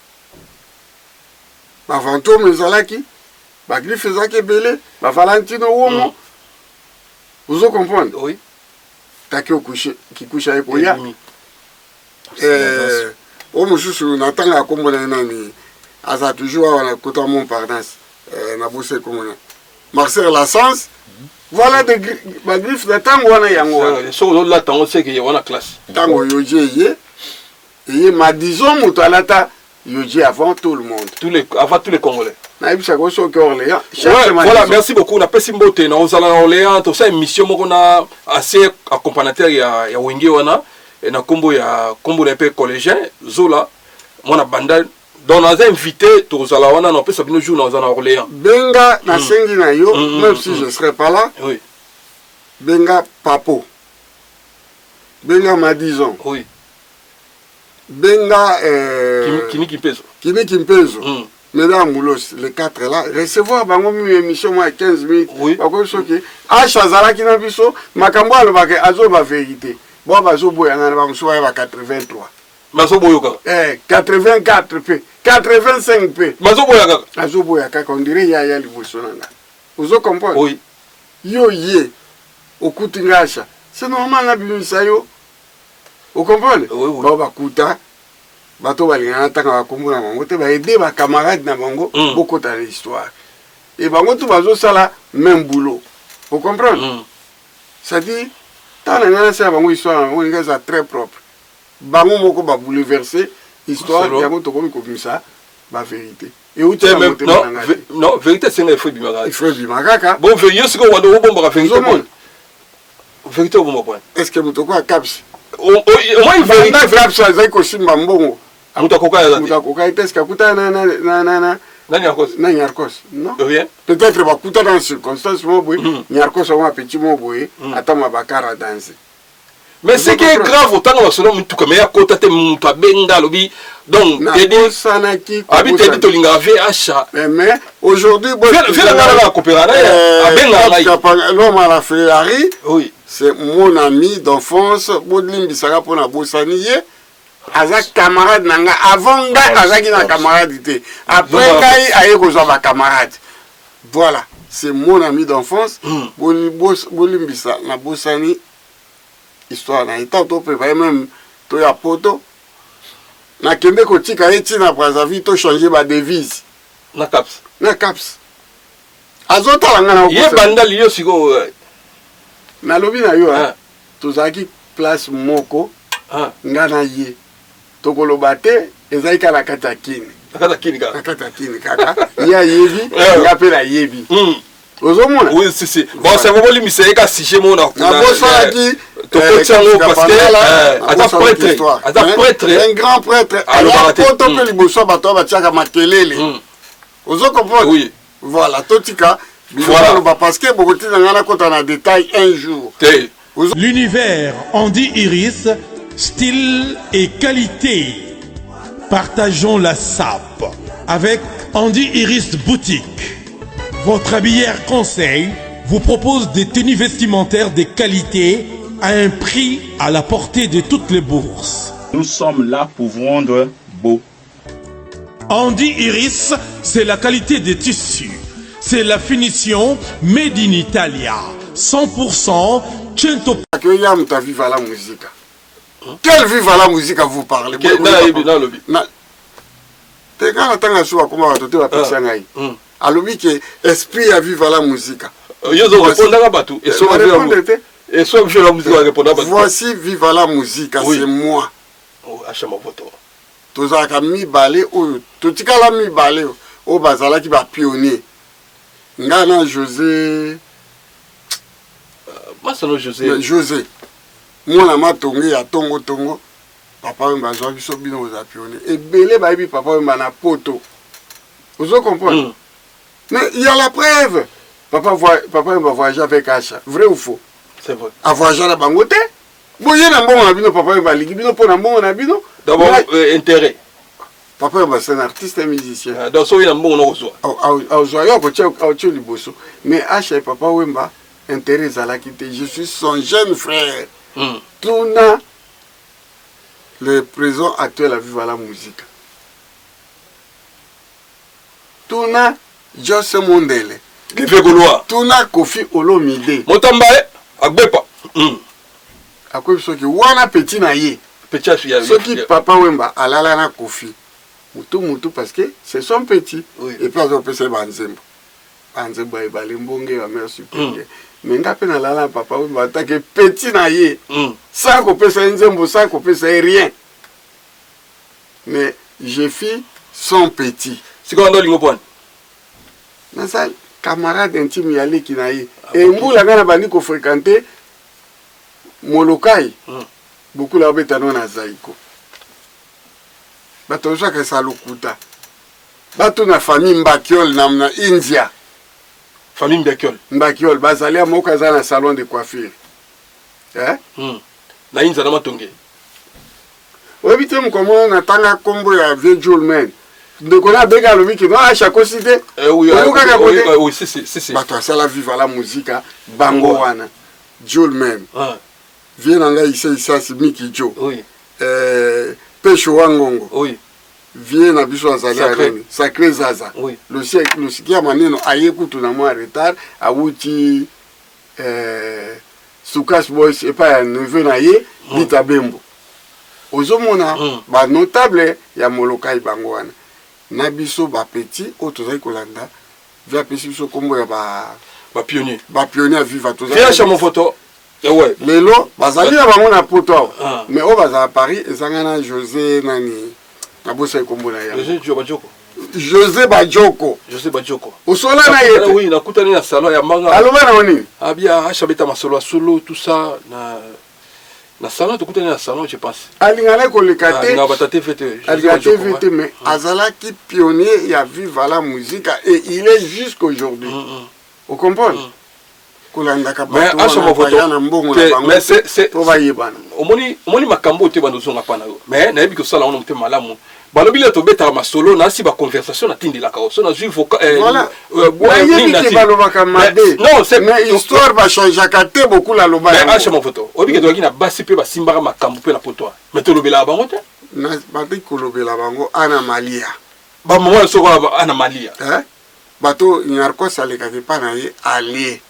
Ba fantôme ezalaki, ba Griffe ezaki belé, ba Valentino Uomo. Vous comprenez? Oui. Taki okushi kikusha ekoya. O mususu natanga kombola nani. Aza toujours na kota Montparnasse. Na bosse komona. Marcel Lassens. Voilà des griffes de tango wana yango. So là tango c'est que y a classe. Tango yoje et ma disons mutalata yoje avant tout le monde. Avant tous les Congolais. Na ibisa ko so ke Orléans. Voilà, merci beaucoup. Na pesi mbote na ozala Orléans to ça émission moko na assez accompagnateur ya wenge wana et na kombo na pe collégien Zola mona banda. Donc, on a invité tous à la wana, on peut s'abonner jour dans Orléans. Benga na sengi na yo, même si je serais pas là. Oui. Benga Papo. Benga Madison. Oui. Benga Kimi Kimpezo. Kimi Kimpezo. Mesdames Moulos, les quatre là, recevoir bango mi émission moi 15 minutes. Oui. Bako soki Acha zala ki na biso, makambo alobaka azo ba vérité. Bon bazo boya na ba msoya ba 83. Mazo boyoka. 84 p, 85 p. Mazo boyaka. Mazo boyaka on dirait ya liboso nanga. Vous comprenez? Oui. Yo ye okutingasha. C'est normal na bimisa yo. Vous comprenez? Oui. Ba bakuta bato balingana tanga bakombola bango te ba aider ba camarades na bango beaucoup dans l'histoire. Et bango tout bazo sala même boulot. Vous comprenez? Ça dit tant na ça bango histoire bango ngeza très propre. Bango moko ba bouleverser histoire yango to komi komisa ba vérité et où tu non vérité c'est un effet bimaka il faut bimaka bon vérité c'est qu'on va devoir bomber la vérité vérité au bon point est-ce que mutoko a caps au moins vérité caps ça zai ko simba mbongo mutakoka est-ce que kuta na Nyarkos non rien peut-être ba kuta dans circonstances mo boy Nyarkos on a petit mo boy atama bakara danser. Mais ce qui est grave autant que selon nous tout comme ya kota te muta benga lobi donc t'es sanaki habite dit to linga VH mais aujourd'hui fait la coopération à benga l'homme à la Ferrari oui c'est mon ami d'enfance bolimbisaka mpona bosani ye aza camarade na nga avant ngai azaki na camarade te après ngai aye kozwa bacamarade voilà c'est mon ami d'enfance bolimbisa na bosani histoire na eta to préparé même to ya poto nakende kotika ye ntina Brazzaville to changer badevise na caps azotala nga na ye bandali yo sikoyo nalobi na yo tozalaki place moko nga na ye tokoloba te ezalaki kaka na kati ya kini kaka ye ayebi nga mpe nayebi ozomona oui si bon c'est vraiment limité eka sujet mo na nabosalaki tokotiango parce que aza prêtre un grand prêtre poto mpe liboso bato batiaka makelele ozocomprendre oui voilà totika bilobaloba parce que bokotina nga nakota na détail un jour L'univers Andy Iris, style et qualité. Partageons la sape avec Andy Iris Boutique. Votre habillère conseil vous propose des tenues vestimentaires de qualité à un prix à la portée de toutes les bourses. Nous sommes là pour vendre beau. Andy Iris, c'est la qualité des tissus. C'est la finition made in Italia. 100% Cento. Que yam ta vive à la musique. Quelle vive à la musique vous parlez? Te kana tanga suwa kuma watoto wa pesa ngai. Alobi ke esprit à vive à la musique. Yo zo répondre à batu et so et so je la musique répondre à batu. Voici vive à la musique, c'est moi. Oh achama photo. Tozaka mi balé oyo, totikala mi balé o bazala ki ba pionnier. Ngana José José mwana matongi ya tongo papa wemba zwa biso bino oza pionnier ebele bayebi papa wemba na poto ozo comprendre mais il y a la preuve papa wemba voyage avec Acha vrai ou faux c'est vrai a voyage na bango te boye na mbongo na bino papa wemba ligi bino pona mbongo na bino d'abord intérêt papa wemba c'est un artiste et musicien donc so yina mbongo na kozwa ozwa yo ko tio liboso mais Acha et papa wemba intérêt à la quitter. Je suis son jeune frère. Tuna, le président actuel a vu à la musique. Tuna, Jose Mondele. Tuna, Kofi Olomide. Motambaye, Agbepa. À quoi ce qui wana petit na ye. Petit à ce qui papa Wemba alala na Kofi. Mutu parce que c'est son petit. Et puis on peut se banzembo. Banzembo e balimbonge wa mère supérieure. Mais nga pe na lala papa Wemba attaque petit na ye. Ça ko pesa nzembo, ça ko pesa rien. Mais je fis son petit. C'est quoi ndo lingo pone? Na ça camarade intime ya leki na ye. Et mbula ngana bandi ko fréquenter Molokai. Beaucoup la beta non na Zaiko. Bato jaka sa lokuta. Bato na famille Mbakiol na India. Famille Mbakiol bazali amoka za na salon de coiffure. Na India na matonge. Obite mkomo na tanga kombo ya Virgil Man. Ndeko na bega lobi ki no acha kosite. Oui, si. Bato asala vive la musique bango wana. Joel Man. Viens nga isa si Miki Joe. Oui. Pesho Wangongo. Oui. Viens na biso azali areni. Sacré Zaza. Oui. Le sikia maneno ayekutu na mwa retard awuti Sukas Boys et pas neveu na ye Bita Bembo. Ozomona ba notable ya Molokai bango wana. Na biso ba petit otozai kolanda via pesi biso kombo ya ba pionnier. Ba pionnier viva tozai. Viens chez mon photo. Ouais. Lelo bazali na bango na poto. Mais o baza à Paris ezanga na José nani. Na bosa kombo na ya. José Bajoko. Osola na yete. Oui, na kutani na salon ya manga. Aloba na oni. Abia achabeta masolo solo tout ça na salon to kutani na salon je pense. Alingana ko lekate. Na batate fete. Alingate fete mais azala qui pionnier ya vive la musique et il est jusqu'aujourd'hui. Vous comprenez? Mais à ce moment mais c'est omoni makambo te bando zonga pana mais na yebi ko sala on te malamu balobi le tobeta masolo na si ba conversation na tindi la kaoso na juif voilà non c'est mais histoire va changer kate beaucoup la loba mais acha mon photo obi ke toki na basi pe ba simbaka makambu pe na poto mais to lobela bango te na ba te ko lobela bango ana malia ba mo so ko ana malia bato nyarko saleka ke pa na ye ali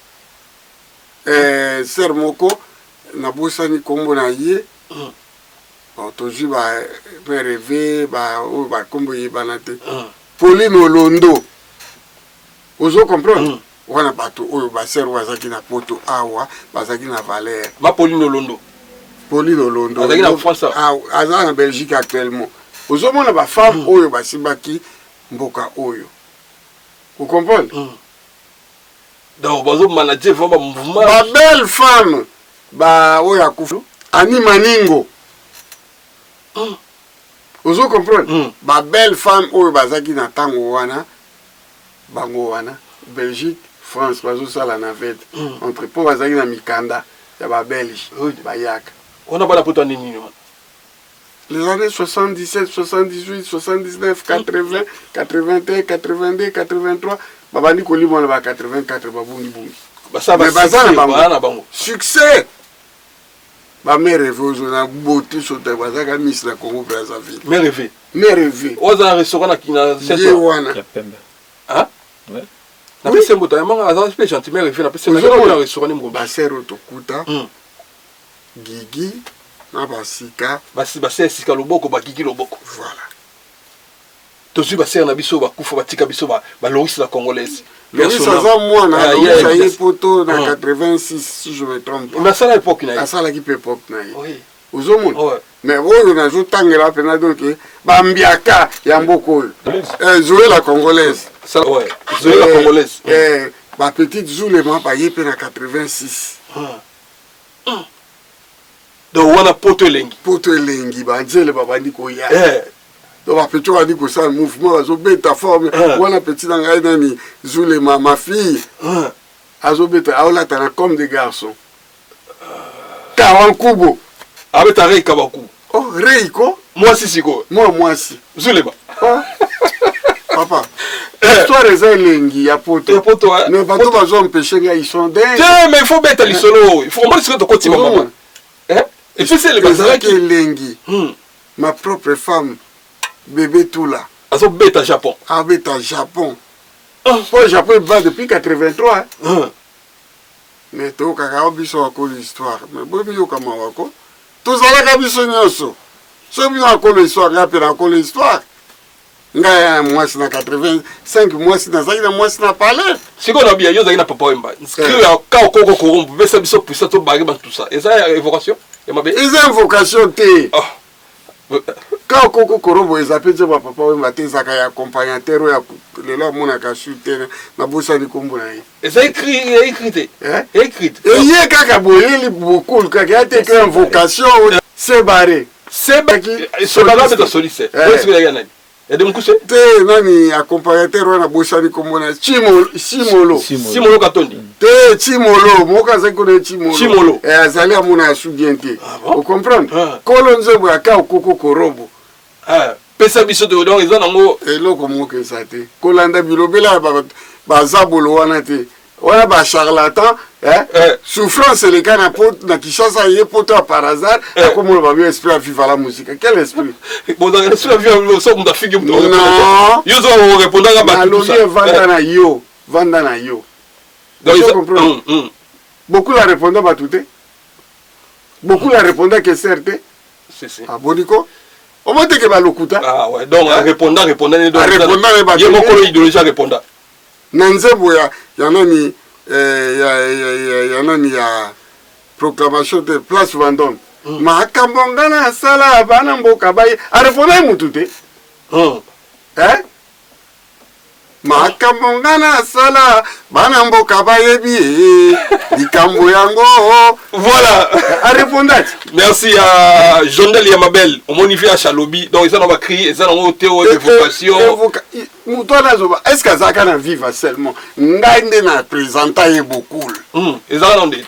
ser moko na bosani kombo na ye aujourd'hui ba rêver ba kombo yebana te Pauline Olondo ozo comprendre wana bato oyo ba ser wazaki na poto awa bazaki na valeur ma Pauline Olondo azaki na France azaki na Belgique actuellement ozo mona ba femme oyo basimbaki mboka oyo vous comprenez donc bazo manager vraiment mouvement ba belle femme ba oya kufu Ani Maningo ozo comprendre ba belle femme oyo bazaki na tango wana bango wana Belgique France bazo sala navette entre po bazaki na mikanda ya ba Belge bayaka on a pas la poto nini les années 77 78 79 80 81 82 83 babandi kolimo na ba 84 babungi bungi mais bazana bango succès ba mère rêve na beauté sote bazaka Miss la Congo Brazzaville mère rêve oza restaurant na kina centre ya pembe hein ouais na pese mboto ya manga aza pe gentil mère rêve na pese na restaurant ni mbo ba sero tokuta gigi na basika basi sika loboko ba gigi loboko voilà tozu ba ser na biso ba kufa batika biso ba Loris la congolaise Loris aza mwana na ye poto na 86 si je me trompe pas mais ça à l'époque na ça la qui peut époque na ye oui ozomona mais oyo na zo tangela pena donc ba mbiaka ya mboko jouer la congolaise ça ouais jouer la congolaise ba petite Zoulema ba ye pe na 86 donc wana poto elengi ba nzele babandi ko ya donc ba petit wadi ko ça mouvement azo beta forme wana petit na ngai nani Zoulema ma fille azo beta aola tana comme des garçons Kawankubo abeta rei kabaku oh reiko moi siko moi si Zoulema papa histoire eza elengi ya poto mais bato bazo empêcher nga ils sont dingues mais il faut beta lisolo il faut moi ce que tu maman et puis c'est le bazar qui elengi ma propre femme bébé Toula azo beta Japon Japon pour Japon va depuis 83 mais to kaka biso ko l'histoire mais bo mi yokama wako to zalaka biso nyoso so bi na ko l'histoire ya pera ko l'histoire ngaya mwasi na 85 mwasi na zaina mwasi na palais siko na bia yo zaina papa wemba inscrit ya ka okoko korombo besa biso puisa to bagi ba tout ça et ça évocation et ma be invocation te ka okoko korombo ezapetse ba papa wemba te zaka ya accompagnateur ya lelo mona ka shooter na bosa ni kombo na ye et ça écrit et ye kaka boyeli beaucoup kaka te que invocation c'est barré c'est barré de soliste est-ce que ya nani et de mukuse te nani accompagnateur wana bosani komona Chimolo Katondi te Chimolo moka zeko ne Chimolo azali amuna subiente vous comprendre kolonzo ya ka okoko korobo pesa biso de donc ils ont eloko moke ça te kolanda bilobela bazabolo wana te wana ba charlatan souffrance les cas na Kinshasa ye poto par hasard comme on va bien esprit à vivre la musique quel esprit bon dans l'esprit à vivre ça on a figure non yo zo répondre à ba tout ça vanda na yo donc ils comprennent beaucoup la répondre ba tout beaucoup la répondre que certes c'est aboniko au moins que ba lokuta ah ouais donc répondant il y a mon collègue idéologie répondant nanzebo ya nani ya nani ya proclamation de place Vendôme makambongana sala bana mboka baye arepona mutu te makambongana sala bana mboka bayebi likambo yango voilà arepondati merci à Jondel Yamabel au monifié à Chalobi donc ils ont crié ils ont théo d'évocation mutona zoba est-ce que ça kana vivre seulement ngai nde na présenter beaucoup ils ont ndé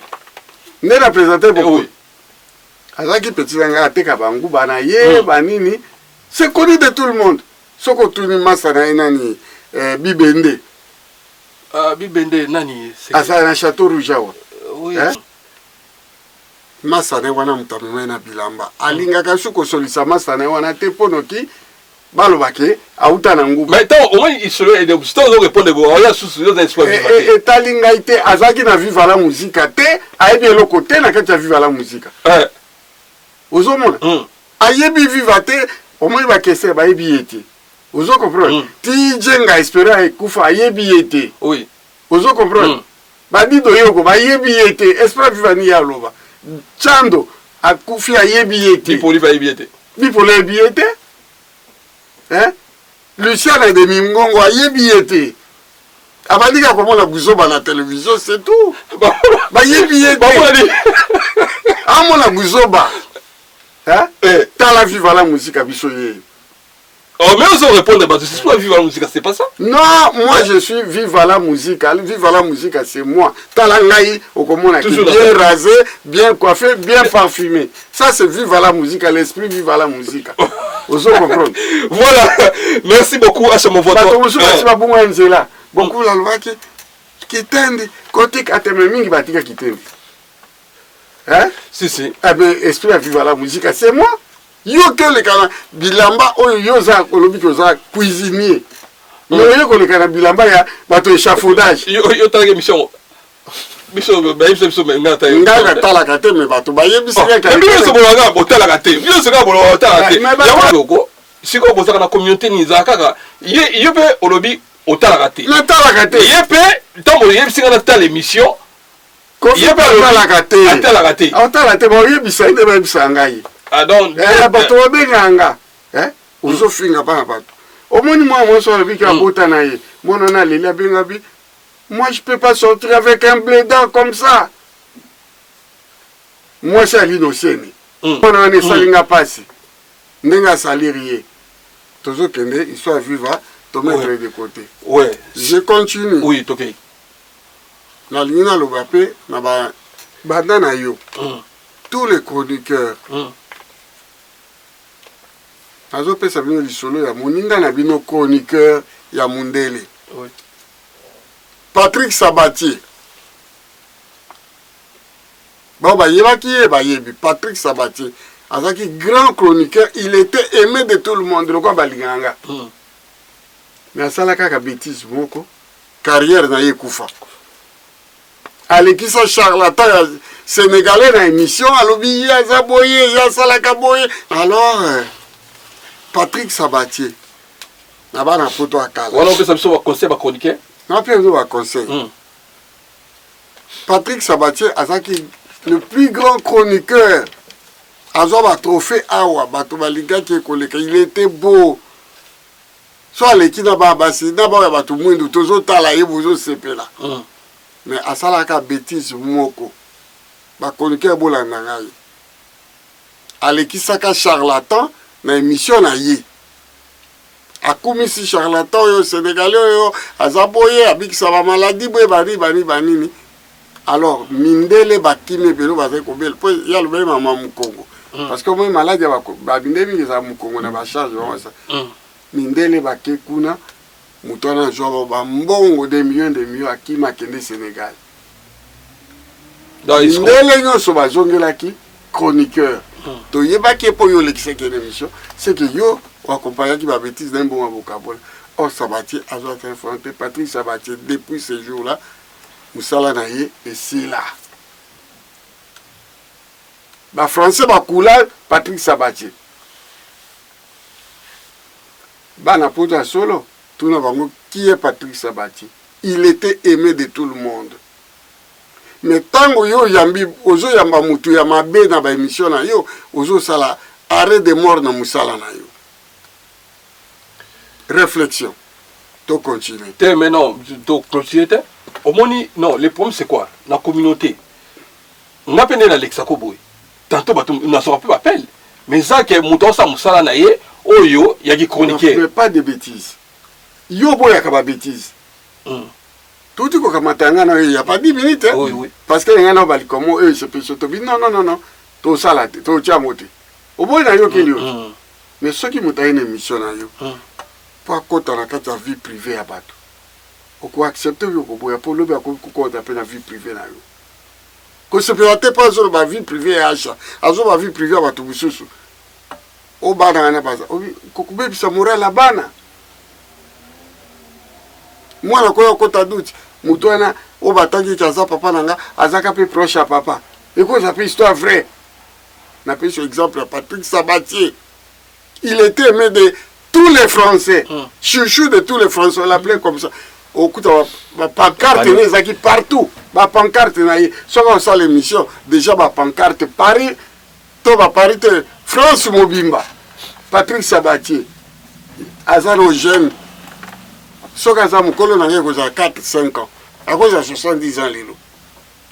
nde na présenter beaucoup azaki petit nga ateka bangu bana ye banini C'est connu de tout le monde. Ce que tu n'as pas nani Bibende. Bibende nani. Ah ça un château rouge. Oui. Masane wana mutameme na bilamba. Alinga kasuko solisa masane wana te ponoki. Balobake auta na ngubu. Mais tant au moins il se le répondre bon il y a sous les espoirs et talinga ite azaki na viva la musique te ayebi eloko te na kati ya viva la musique. Ozomona ayebi viva te au moins ba kese ba yebi ete. Ozo comprendre ti jenga espérer ekufa ayebi ete. Oui. Ozo comprendre ba dido yoko ba yebi ete espérer viva ni ya loba. Chando akufi ayebi ete. Bipoli ba yebi ete. Bipoli yebi ete. Hein? Luciana de Mingongo a yebiete. Abadika comment la Buzoba la télévision, c'est tout. Bah yebiete. Ah mon la Buzoba. Hein? T'as la vive à la musique à Bissoye. Oh mais on répondre parce que c'est pas vive à la musique, c'est pas ça? Non, moi je suis vive à la musique. Vive à la musique, c'est moi. T'as la ngaï au commun bien rasé, bien coiffé, bien parfumé. Ça c'est vive à la musique, à l'esprit vive à la musique. Voilà, merci beaucoup à ce moment. Beaucoup la loi qui tende côté katememi batika qui tende. Hein? Si. Eh bien, esprit à vivre à la musique, c'est moi. Yo que le kana bilamba oyo yoza kolobi koza cuisinier. Yo ko le kana bilamba ya bato échafaudage. Yo tala mission. Mission ngata yo. Ngaka tala kate me bato ba yebisi ya ka. Biso bolanga botala kate. Biso ka bolanga tala kate. Ya wako siko bozaka na communauté ni zakaka. Ye pe olobi otala kate. Na tala kate. Ye pe tambo yebisi na tala émission. Ye pe otala kate. Otala kate. Otala kate bo yebisa inde ba yebisa ngai. Ah donc bato babenganga ozofinga bana bato omoni moi so le bika bota na ye mona na leli benga bi moi je peux pas sortir avec un blédard comme ça moi c'est l'innocent mona ne salinga pasi ndenga salirier tozo kende histoire vivre to mettre de côté. Ouais, je continue. Oui, OK. Na lina lo bapé na ba bandana yo tous les chroniqueurs Azo pesa bino lisolo ya moninga na bino chroniqueur ya Mundele. Oui. Patrick Sabatier. Bon ba yebaki ba yebi Patrick Sabatier. Azaki grand chroniqueur, il était aimé de tout le monde le quoi balinganga. Mais asala kaka bêtise moko carrière na yekufa. Alekisa charlatan ya sénégalais na émission alobi ya zaboye ya salaka boye. Alors Patrick Sabatier. Là-bas, on a photo à Kala. On a fait ça conseil à chroniquer. On a fait un conseil. Patrick Sabatier, le plus grand chroniqueur, a un trophée Awa, il était beau. Soit les qui n'a pas bassé, n'a pas tout le monde, tous autres talaïs, vous autres c'est là. Mais à ça, la bêtise, moko. Ba chroniqueur bolanangaï. À l'équipe, ça charlatan. Na émission na ye akumisi charlatan yo sénégalais yo azaboye abikisa ba maladie boye bani alors mindele bakime pelo bazai ko bel po ya le mama mukongo parce que moi maladie ba mindele ngi za mukongo na ba charge wa ça mindele baké kuna mutona jo ba mbongo de millions akima kende Sénégal mindele nyoso bazongelaki chroniqueur. To yebaki po yo lekise ke émission, c'est que yo accompagné qui va bêtise d'un bon vocabulaire. Oh Sabatier a été affronté Patrick Sabatier depuis ce jour-là. Moussala naye et c'est là. Ba français ba couleur Patrick Sabatier. Ba na poto solo, tout na bango qui est Patrick Sabatier. Il était aimé de tout le monde. Mais tango yo yambi ozo yamba mutu ya mabe na ba émission na yo ozo sala arrêt de mort na musala na yo. Réflexion. To continuer. Mais non, to continuer. Au moins non, le problème c'est quoi? La communauté. On a peine l'Alexa Koboy. Tantôt on a pas appel. Mais ça que muto sa musala na ye, oyo ya ki chroniquer. Ne pas de bêtises. Yo boya ka ba bêtises. Tout ce que il n'y a pas 10 minutes. Hein? Oui. Parce qu'il y a un homme comme eux, c'est plus non. Tout ça là, tout ça monté. Au bout d'un yoke, mais soki moto aye na émission na yo po akota na kati ya vie privée ya bato okoaccepte yo koboya po lobi akokota mpe na vie privée na yo kosepela te mpo azoloba vie privée ya acha azoloba vie privée ya bato mosusu o bana wana baza kokobebisa moral ya bana mwana koya okota duti moto wana o batangi ete aza papa na nga azaka mpe proche ya papa ekoza mpe histoire vraie napesi exemple ya Patrick Sabatier. Il était aimé de tous les Français, chouchou de tous les Français, on l'appelait comme ça. Au coup de la pancarte, il partout. La pancarte, soit on sent l'émission, déjà la pancarte Paris, Paris, France Mobimba, Patrick Sabatier, Azaro jeune, soit Azar Moukolo n'a rien qu'à 4-5 ans, à cause de 70 ans, Lilo.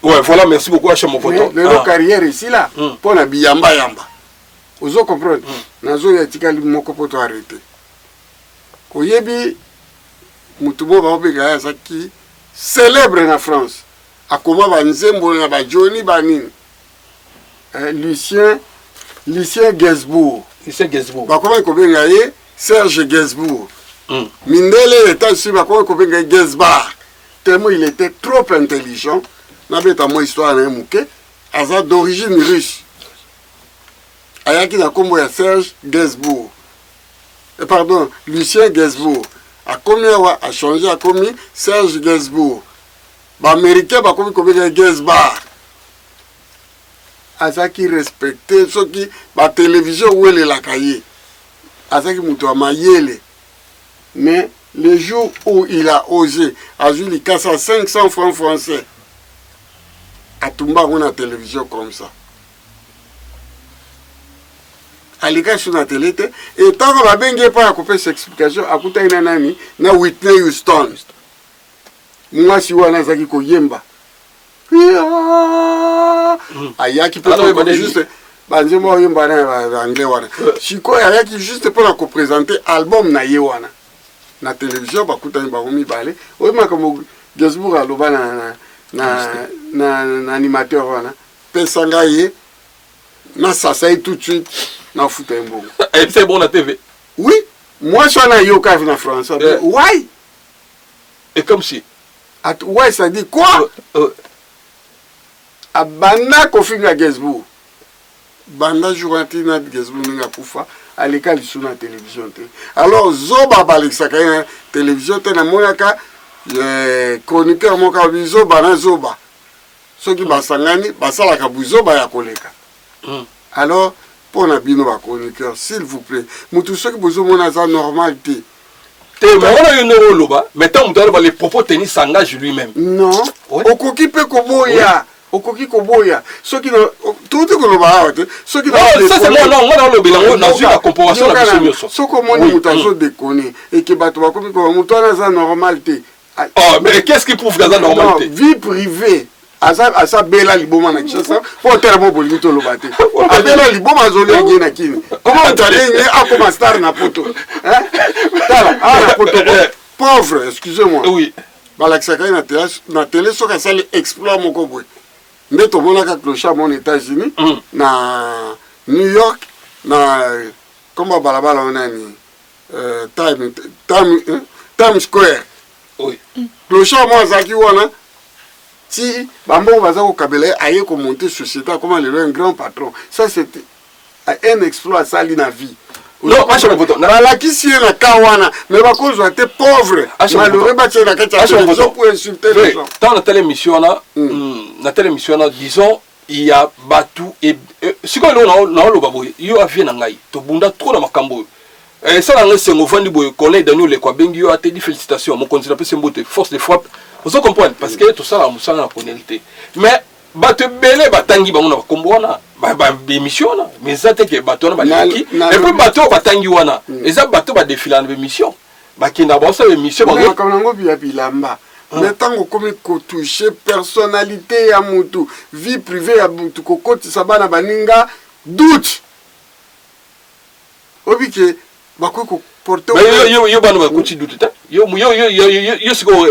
Ouais, voilà, merci beaucoup, Hachem Mofoto. Lilo carrière ici, là, pour la Biyamba Yamba. Vous comprenez? Nazo ya tikali moko poto arrêté. Koyebi mutubo ba obega ya saki célèbre na France. Akoma ba nzembo na ba Johnny Banine. Lucien Gainsbourg. Lucien Gainsbourg. Ba koma ko benga ye Serge Gainsbourg. Mindele était sur ba koma ko benga Gainsbourg. Tellement il était trop intelligent. Na beta mo histoire na muke. Aza d'origine russe. Ayaki na kombo ya Serge Gainsbourg. Pardon, Lucien Gainsbourg. A komi a changé, a komi Serge Gainsbourg. Ba américain ba komi komi Gainsbourg. Azaki respecté ce qui ba télévision où elle la cahier. Azaki muto amayele. Mais le jour où il a osé, a joué les casse à 500 francs français. A tumba une télévision comme ça. Alika sur la télé et tant qu'on va bien pas à couper cette explication à côté d'un ami na Whitney Houston moi si wana zaki ko yemba ayaki peut juste banze mo yemba na anglais wana siko ayaki juste pour la ko présenter album na yewana na télévision ba kutani ba komi balé oyema comme Gainsbourg aloba na animateur wana pesanga ye na sasa tout de suite. C'est bon la TV. Oui, moi je suis en yoka en France. Ouais. Et comme si. Ouais, ça dit quoi? A banda kofinga Gainsbourg. Banda Jouratina Gainsbourg n'a pas à l'école sur la télévision. Alors Zoba Balexaka télévision te na monaka chroniqueur moka Zoba na Zoba. Ceux qui basangani basala ka Zoba ya koleka. Alors pour la bino ba chroniqueur, s'il vous plaît, mutu ceux qui besoin mon azar normalité. Mais on a une euroloba, mais tant que les propos tennis s'engagent lui-même. Non. Okoki pe koboya. Okoki koboya. Ceux qui tout que le ba ceux qui ça c'est moi non, moi dans le bilan, dans une comparaison la mission. Ce que moi mutazo déconner et que bato ba komi ko mutu azar normalité. Oh, mais qu'est-ce qui prouve azar normalité? Vie privée. Asa bela liboma na Kinshasa pour tellement bolito lobate abela liboma zoli ngé na kini comment talenge akoma star na poto hein tala na poto pauvre excusez-moi oui balakisaka na télé soka sali exploit moko boy nde tomonaka clochard mon États-Unis na New York na comment balabala onani Times Square oui clochard moi zaki wana si Bambo Bazako Kabele a eu monter société comme un grand patron, ça c'était un exploit ça na vie. Non, moi je me vote. La qui si na kawana, mais par contre j'étais pauvre. Malheureux bâtir la question pour insulter les gens. Dans la télémission là, disons il y a Batu et si quand on a le baboy, il y a vie nangai, to bunda trop na makambo. Ça là c'est mon vent du boy connaît Daniel le quoi bengi yo a te félicitations, mon conseiller peut s'emboter force de frappe. Vous comprenez parce que tout ça là on la connaît. Mais Batu belé batangi ba on a combo na ba émission là, mais ça te que Batu na ba et puis Batu batangi wana. Et ça Batu ba défiler en émission. Ba ki na ba ça émission ba comme nango bilamba. Mais tant qu'on toucher personnalité à mutu, vie privée à mutu kokoti sabana baninga doute. Obike bakoko porter yo banu ba kuti doute ta. Yo siko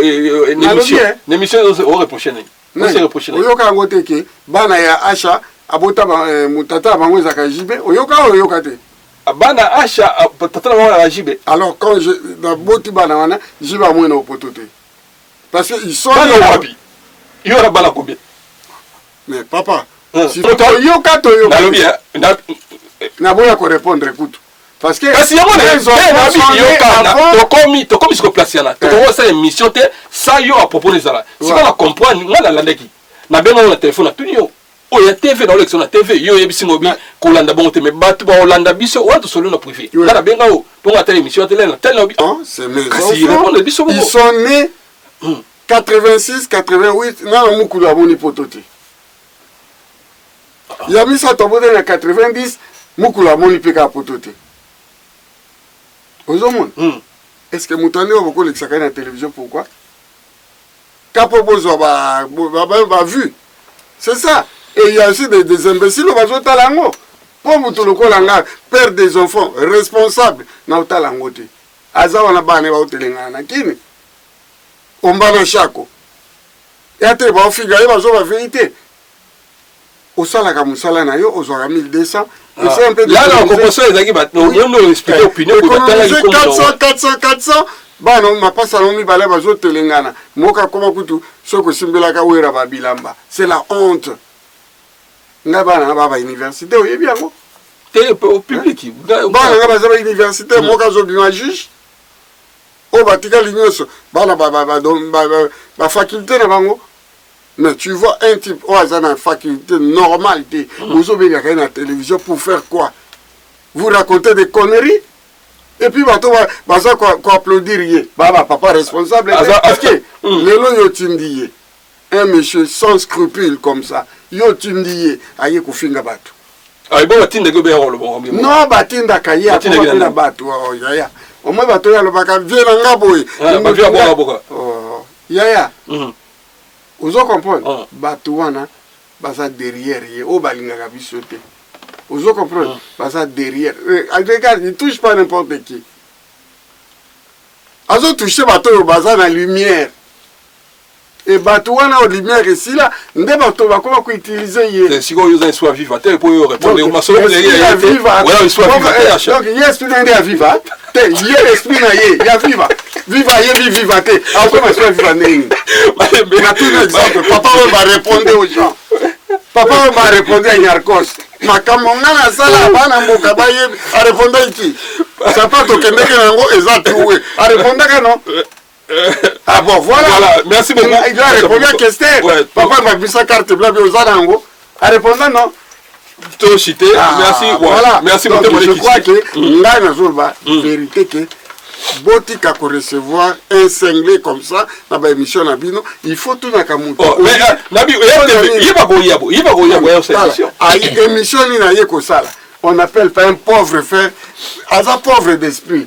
émission au reprocher ni. Non c'est reprocher. Oyoka ngote ke bana ya Acha abota mutata bango za kajibe oyoka te. bana Acha tata na Rajibe. Alors quand je dans boti bana wana, je vais moins au pototé. Parce que ils sont Bana wapi. Il y aura bana combien? Mais papa, si Toto yo kato yo na boya ko répondre écoute. Parce que kasi yango tokomi siko place yana toko sa émission te sa yo à propos des ala si on comprendre ngana landeki na benga na téléphone na tuni yo o ya TV na election na TV yo yebisi ngobi ko landa bongo te me batu ba olanda biso o to solo na privé na benga o to ngata émission télé na tel obi c'est mes enfants ils sont nés 86 88 na mukulu aboni potote ya misa tobote na 90 mukulu aboni peka potote. Est-ce que Moutane a beaucoup l'examen à la télévision? Pourquoi? Capobozo a vu. C'est ça. Et il y a aussi des imbéciles au Bazo Talango. Pour Moutoloko Langa, père des enfants, responsable, na Talango. Aza wana bane ba utelengana kini. Ombana Chako. Et après, ba ofiga ba zo ba vérité. Osala ka musala na yo ozwa 1200. Là, on comprend les aguibats. On explique l'opinion. 400. Bah non, ma passe à l'homme, balai, bazo telengana. Moka koma kutu, soko simbela ka wera ba bilamba. C'est la honte. Ngaba na ba université, oye bien mo. T'es au public. Bah na ba université, moka zo bien juge. O batika linyoso. Bah na ba faculté na bango. Mais tu vois un type au hasard dans la faculté normale, vous avez rien à la télévision pour faire quoi? Vous racontez des conneries et puis bah quoi applaudir papa responsable parce que les lois yotindiye un monsieur sans scrupules comme ça yotindiye aye kufinga batu ah bon batinda go béro le bon non batinda kaye akoma na batu yaya au moins batu ya lo baka viena ngaboy ba via boka yaya. Vous comprenez? Batouana, basa derrière, au balingaka bisote. Vous comprenez? Basa derrière. Regarde, il ne touche pas n'importe qui. Azo touché bateau au basa dans la lumière. Et batouana aux lumière ici là, nde bateau va comment utiliser. Si vous avez soit vivant, pour répondre au maçon, il y a vivant. Voilà, soit vivant. Donc, il y a esprit à vivant. Il y a esprit il y a vivant. Viva, viva. Après, je vais vivre. Mais à tout exemple, papa va répondre aux gens. Papa va répondre à Nyarkos. Ma kamongana sala bana mboka baye a répondre ici. Ça pas to kende ke nango ezatoué. A répondre que non. Ah bon, voilà. Merci beaucoup. Il a répondu à question. Papa m'a mis sa carte blanche aux Zanango. A répondre non. Merci. Voilà. Merci beaucoup. Je crois que là na vérité que botika ko recevoir un cinglé comme ça na ba émission na bino il faut tout na kamuto mais nabi yeba go yabo émission ni na yeko sala on appelle pas un pauvre frère aza pauvre d'esprit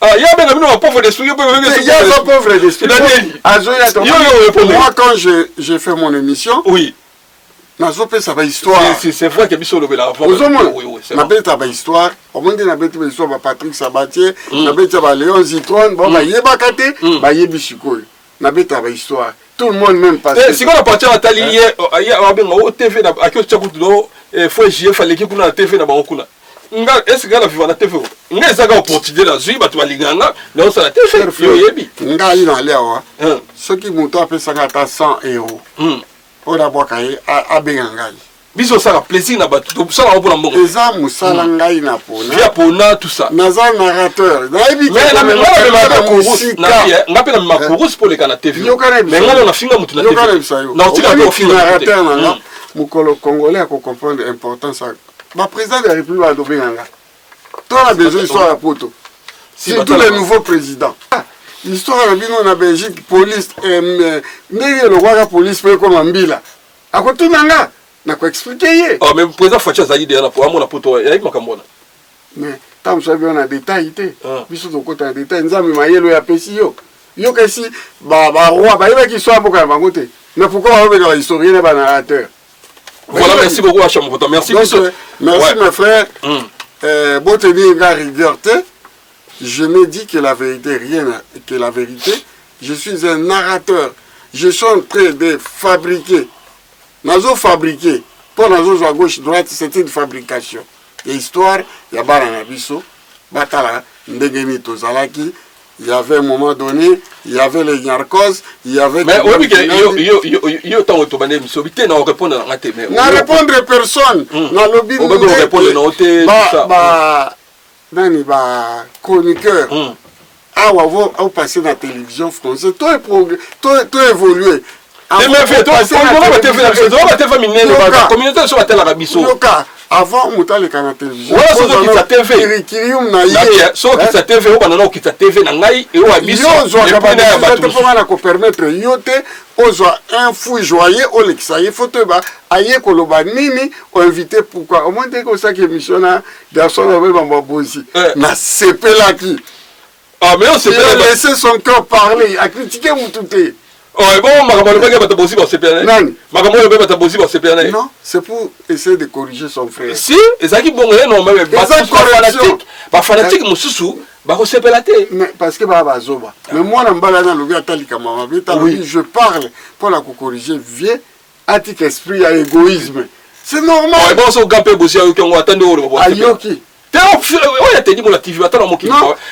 ah yaba na bino pauvre d'esprit yaba pauvre d'esprit moi quand j'ai fait mon émission oui ça va histoire. C'est vrai qu'il y a biso lobela avant. Oui, na beta ba histoire. Au moins na beta ba histoire ba Patrick Sabatier, na beta ba Léon Zitron, bon ba yeba kate, ba yebi sikoy. Na beta ba histoire. Tout le monde même passe. Si on a parti à Tali hier, au TV na akio tchakutu do faut JF fallait que kuna TV na ba kuna. Nga est-ce que la vivre na TV? Nga ezaka opportunité la zui batu balinganga, na on sa la TV yo yebi. Nga ina lewa. Ce qui monte après ça ata 100 €. On a boire à Bengangai. Biso ça plaisir na batu ça na mpona mbongo. Eza musala ngai na pona. Via pona tout ça. Naza narrateur. Na ebi mais na ngape na makurus pour les kana TV. Mais ngalo na finga mutu na TV. Na tika ko finga narrateur na mukolo congolais a comprendre l'importance. Ma président de la République a Bengangai. Toi a besoin d'histoire à poto. C'est tous les nouveaux présidents. L'histoire de bino na Belgique, police, ndenge le roi la police peut comme ambila. A côté nanga, na ko expliquer. Oh mais président Facha Zaïd na pour amona poto ya makamona. Mais tam sabi on a détail té. Biso to kota na détail nzambe mayelo ya pesi yo. Yo kasi ba roi ba yeba ki so aboka bango té. Mais pourquoi on veut dans historien et ba narrateur. Voilà, merci beaucoup Acham Poto. Merci merci mes frères. Bon te dire ga rigueur té. Je me dis que la vérité, rien que la vérité. Je suis un narrateur. Je suis en train de fabriquer. Nazo fabriquer. Pour nazo à gauche, droite, c'est une fabrication. ya histoire ya bana na biso batala ndenge ni tozalaki. Il y avait un moment donné, il y avait les Nyarkos, il y avait... Mais oui, yo tant que tu m'as n'a répondre à tes mais n'a répondre personne. N'a lobby on va répondre non te bah nani ba chroniqueur. Ah on passer dans la télévision française, toi évolué. Avant, on était à la télévision. Voilà, c'est qui sa TV. So qui sa TV, on a qui sa TV na ngai et on a mis ça pour permettre yote ozo un fou joyeux au l'exaye photo ba aye koloba nini on invité pourquoi au moins dès que ça qui émission na garçon avec bamba bosi na sepela qui ah mais on s'est laissé son cœur parler à critiquer Moutouté. Oh, bon, non, c'est pour essayer de corriger son frère. Si, et ça qui bon, non, mais fanatique, mon sous, mais parce que mais moi, je parle pour la corriger vieux, attique esprit à égoïsme. C'est normal. Bon, c'est gapé bossi à Ayoki.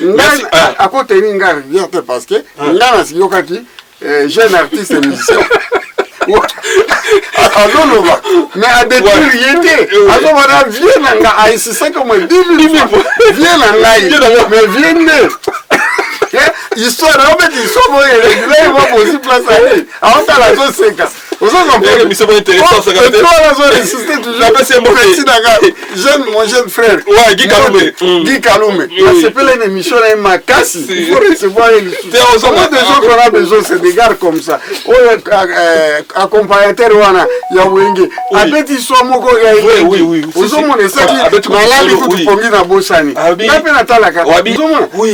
Merci. À côté de parce que jeune artiste et musicien. Mais à détruire était. Alors voilà, viens là, c'est ça comme un début. Viens là, mais viens. Histoire, en fait, ils sont bons, ils vont aussi place à lui. Alors, t'as la zone 5 ans. Vous avez compris? Mais c'est pas intéressant, ça. Et toi, la zone insisté toujours. Mon jeune frère. Ouais, Guy Kaloumé. Guy Kaloumé. C'est pas une émission, là, ma casse. Il faut recevoir les sous. Comment des gens qu'on a besoin, c'est des gars comme ça. Accompagnateur, il y a Wenge. Avec l'histoire, mon gars, oui. Vous avez mon essai qui m'a l'air de tout pongi dans Bossani.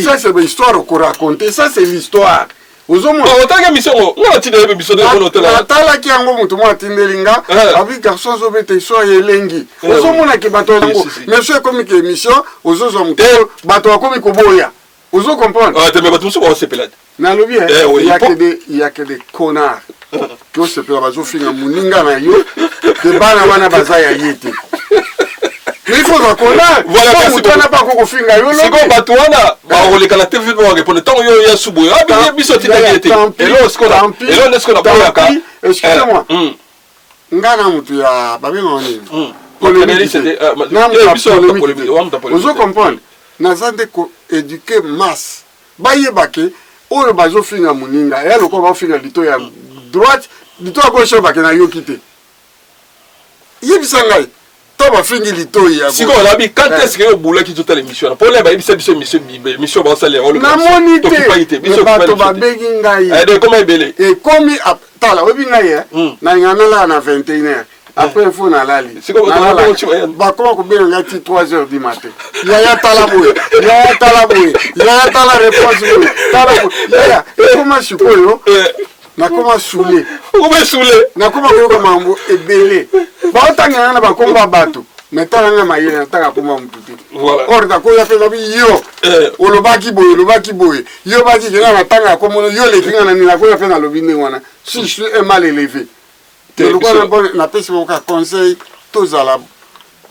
Ça, c'est l'histoire qu'on raconte. Ça, c'est l'histoire. Vous avez autant mission, on a tiré l'émission de l'hôtel. Atala qui a un moment où Tindelinga, avec garçon, vous avez soit Yelengi. Vous avez qui bateau d'ango. Monsieur, comme une émission, vous avez bateau comme Koboya. Vous comprenez? Ah, tu me bateau sur ce pelade. Il y a que des connards. Qui se pelade, ils ont fini à Mouninga, que Bana Bazaya Yeti. Mais il faut qu'on a. Voilà, on n'a pas qu'on finit. C'est comme Batouana. On les canaux TV vont répondre. Tant qu'il y a sous bois. Ah, bien, bisous, tu t'as été. Et là, est-ce qu'on a? Et là, est-ce qu'on a pas? Excusez-moi. Ngana mutu ya babi ngoni. Vous comprenez? Nazande ko éduquer masse. Baye bake. Oyo bazo finga muninga. Et le ko va finga lito ya droite, lito à gauche bake na yo kité. Yebisangai. Si on a mis quand est-ce que vous voulez qu'il toute l'émission pour les bails c'est mission va saler on na monité mission ba begi ngai comment belé et comme tala obi ngai na ngana la na 21h après il faut na lali c'est comme ba comment ko be ngati 3h du matin ya tala boye ya tala réponse tala ya comment sikoyo na comment saouler na comment ko mambo ebele ba otanga na ba komba bato metala na mayele na taka komba mututi or da ko ya fe lobi yo olobaki boye yo baki kena na tanga ko mono yo le kinga na ni na ko ya fe na lobi ni wana si je suis mal élevé le quoi na pesi mo ka conseil tozala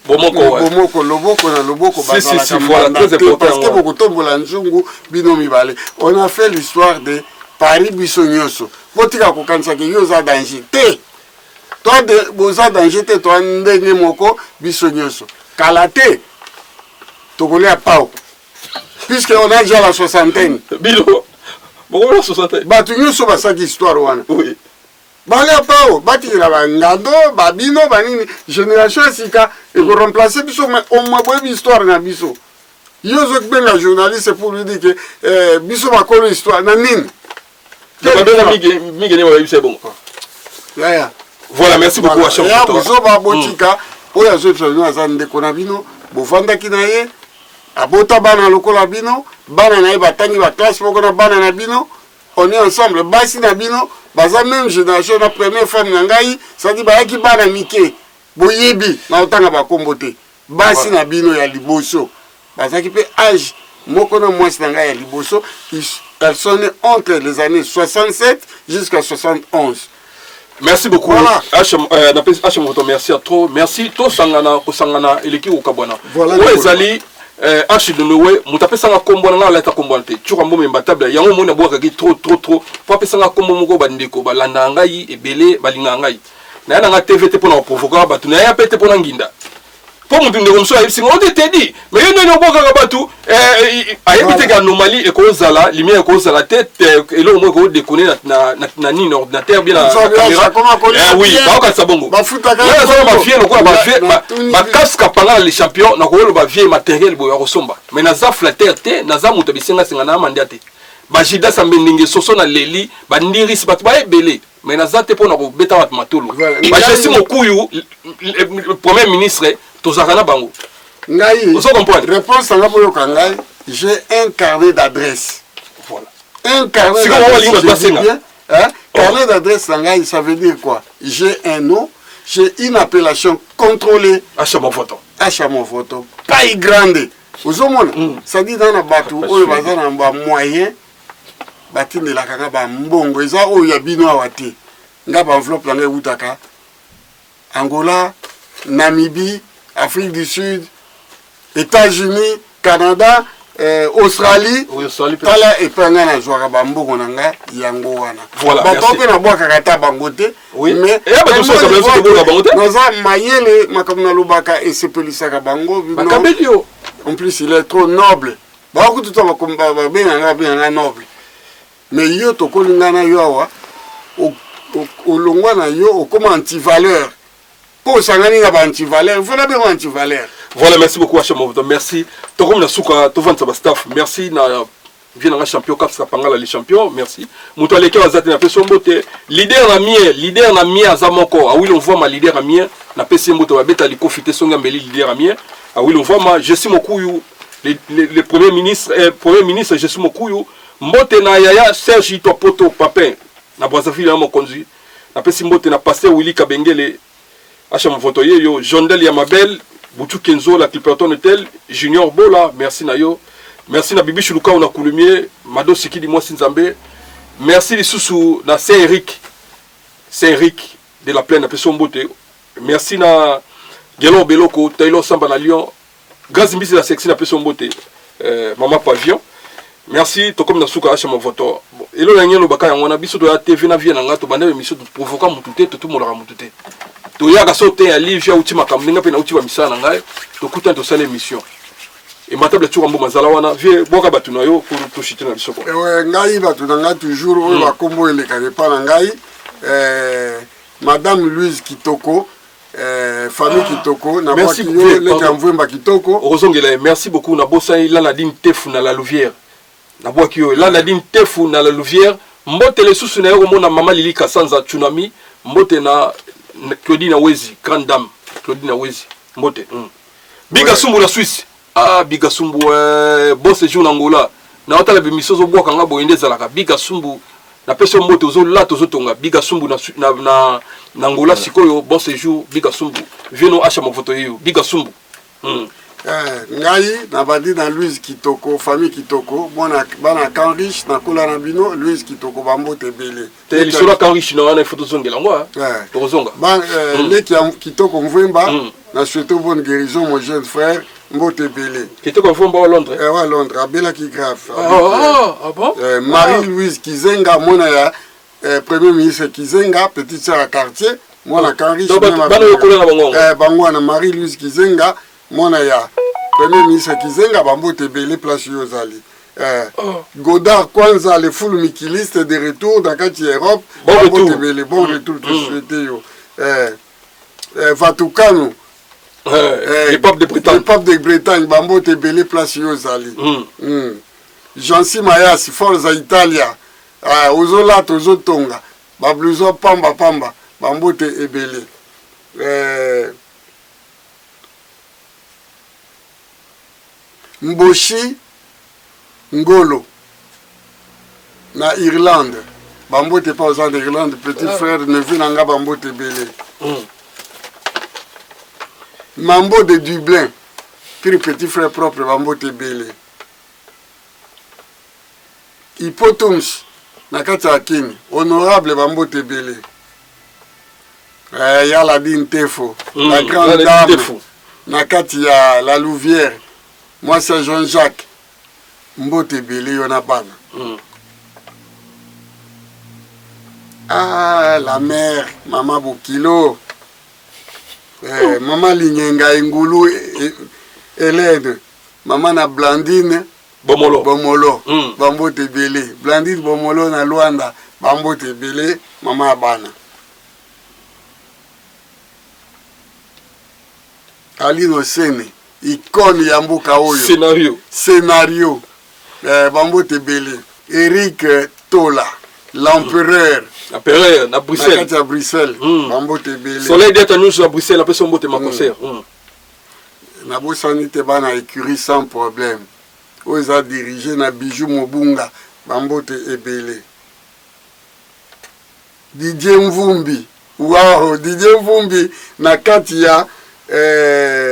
bomoko loboko na loboko bazala parce que beaucoup tombola nzungu bino mibale on a fait l'histoire de Paris Bissonyoso. Botika kokanisa ke yo za danger te. Toi de boza danger te toi ndenge moko Bissonyoso. Kalate. Tokole a pao. Puisque on a déjà la soixantaine. Bilo. Bon la soixantaine. Batu nyoso basaki histoire wana. Oui. Bala pao, bati la ngado, babino banini génération sika et ko remplacer biso mais au moins boye histoire na biso. Yo zo benga journaliste pour lui dire que biso ba kolo histoire na nini. Voilà, merci beaucoup à chaque fois. On est ensemble, basi na bino, baza même génération la première femme nangai, ça dit ba ki bana mike, boyebi na otanga ba kombote. Basi na bino ya liboso. Baza ki pe âge moko na mwasi nangai ya liboso, elles sont nées entre les années 67 jusqu'à 71. Merci beaucoup. Voilà. Merci à trop. Merci. Tout sangana, kosangana, eleki okabwana. Voilà. Ouais, Zali, H de Noé, moutape sanga kombo na la ta kombo te. Tu rambo memba table. Yango mona boka ki trop. Pape sanga kombo moko bandeko balanda ngai ebele balinga ngai. Na yana nga TVT pour na provoquer batu. Na ya pete pour na nginda. Pour mon dinde comme ça, on te dit. Mais il y a un bon gars a évité qu'anomalie et cause à la lumière cause à la tête et là au moins déconner na ni ordinateur bien la caméra. Oui, ba ka sabongo. Ba futa ka. Là ça va fier quoi ba casque pendant les champions na ko lo ba vieux matériel bo ya kosomba. Mais na za flatter te na za muto bisenga singa na mandiate. Ba jida sa mbendinge soso na leli ba ndiris ba ba belé. Mais na za te pour na ko beta wat matolo. Ba jesi mokuyu premier ministre Tozakana Bango. Ngai, vous comprenez? Réponse à la Ngai, j'ai un carnet d'adresse. Voilà. Un carnet d'adresse. Carnet d'adresse, ça veut dire quoi? J'ai un nom, j'ai une appellation contrôlée. Achat mon photo. Achat mon photo. Taille grande. Vous comprenez? Ça dit dans la bateau, on va dans un moyen, bâti de la kaka, mbongo, et ça, il y a bino à wate. Ngaba enveloppe, l'angé Outaka. Angola, Namibie, Afrique du Sud, États-Unis, Canada, Australie, tala epanga na jouera bambo nanga yango wana. Voilà. Bato na boka kata bangote. Oui. Mais et ba so ça blesse de bangote. Noza mayele makamna lubaka et sepelisaka bango. Bakabelio. En plus il est trop noble. Ba ko tuta bakomba ba benga noble. Mais yo to kolingana yo awa o longwa na yo o comme anti-valeur. Pour s'engager à anti-valeur, il faut la bien anti-valeur. Voilà, merci beaucoup, Hacham. Merci. Tokom na souka, tovan sa staff. Merci na vient na champion cap sa pangala les champions. Merci. Muto leke wazati na peso mbote. Leader na mie azamoko. Ah oui, on voit ma leader na mie na peso mbote wa beta liko fité songa mbeli leader na mie. Ah oui, on voit ma je suis mokuyu le premier ministre je suis mokuyu mbote na yaya Serge Poto Papin na Brazzaville na mokonzi. Na peso mbote na pasteur Willy Kabengele. Achat mon photo yo Jondel Yamabel Boutou Kenzo la Clipperton Hotel Junior Bola merci Nayo merci na Bibi Chuluka on a Koulumier Mado Sikidi moi Sinzambe merci les sous na Saint-Eric de la plaine à Mbote merci na Gelo Beloko Taylor Samba na Lyon grâce à la section à Mbote Maman Pavillon merci to comme na souka achat mon photo et là il y a le baka on a biso de la TV na vie na ngato bande émission de provoquer mutute tout le monde ramutute to ya gasote ya livre ya utima kamninga pe na utima misana ngai to kuta to sala émission et matable tu rambo mazala wana vie boka batu na yo pour to chiter na bisoko ngai batu na ngai toujours o ba kombo ele ka pa na ngai madame Louise Kitoko famille Kitoko na merci kwa yo le kamvemba Kitoko ozongela merci beaucoup na bossa ila na dine tefu na la Louvière na bois ki yo la na dine tefu na la Louvière mbote le susu na yo mona mama Lili Kasanza tsunami mbote na Claudine Awezi, grande dame. Claudine Awezi, mbote. Biga Sumbu la Suisse. Ah, Biga Sumbu, bon séjour en Angola. Na otala bimiso zo boka nga boyende zalaka. Biga Sumbu, na peso mbote ozo la tozo tonga. Biga Sumbu na Angola sikoyo, bon séjour, Biga Sumbu. Vieno acha mo photo yo, Biga Sumbu. Ngai, na bandi na Louise Kitoko, famille Kitoko, bana Kanrich, na Kola Nabino, Louise Kitoko, bambote belé. T'es l'histoire Kanrich, na wana photo zongela moi. Tozonga. Les Kitoko Mvemba, na souhaité bonne guérison, mon jeune frère, mbote belé. Kitoko Mvemba à Londres. Ouais, Londres, à Bella qui grave. Ah bon? Marie-Louise Kizenga, mon premier ministre Kizenga, petite sœur à quartier, moi na Kanrich. Bangwana, Marie-Louise Kizenga, Mona ya premier ministre Kizenga bambote belé place yozali Godard Kwanza le full mikiliste de retour dans la Europe bon retour tout souhaité yo Vatukanu le pape de Bretagne bambote belé place yozali Jansi Mayasi Forza Italia ozola tozotonga babluzo pamba bambote ebelé Mboshi Ngolo na Irlande bambote pas aux d'Irlande petit frère neveu nanga bambote belé Mambo de Dublin petit frère propre bambote belé Hippotoums na kati ya Kini honorable bambote belé ya la dine Tefo, la grande dame, nakati ya la Louvière, moi c'est Jean-Jacques, Mbote Bele Yonabana. Ah, la mère, Maman Bokilo, Maman Linyenga Ngulu, Hélène, Maman na Blandine, Bomolo, Bambote Bele, Blandine Bomolo na Luanda, Bambote Bele, Maman Abana. Alino Sene, icône ya mboka oyo. Scénario. Bambote Bele, Eric Tola, l'empereur. L'empereur na Bruxelles. À Bruxelles. Bambote Bele. Soleil d'être nous à Bruxelles, après son mbote ma concert. Na bosani te bana écurie sans problème. Oza dirigé na Bijou Mobunga, Bambote Ebele. Didier Mvumbi. Wow, Didier Mvumbi na kati ya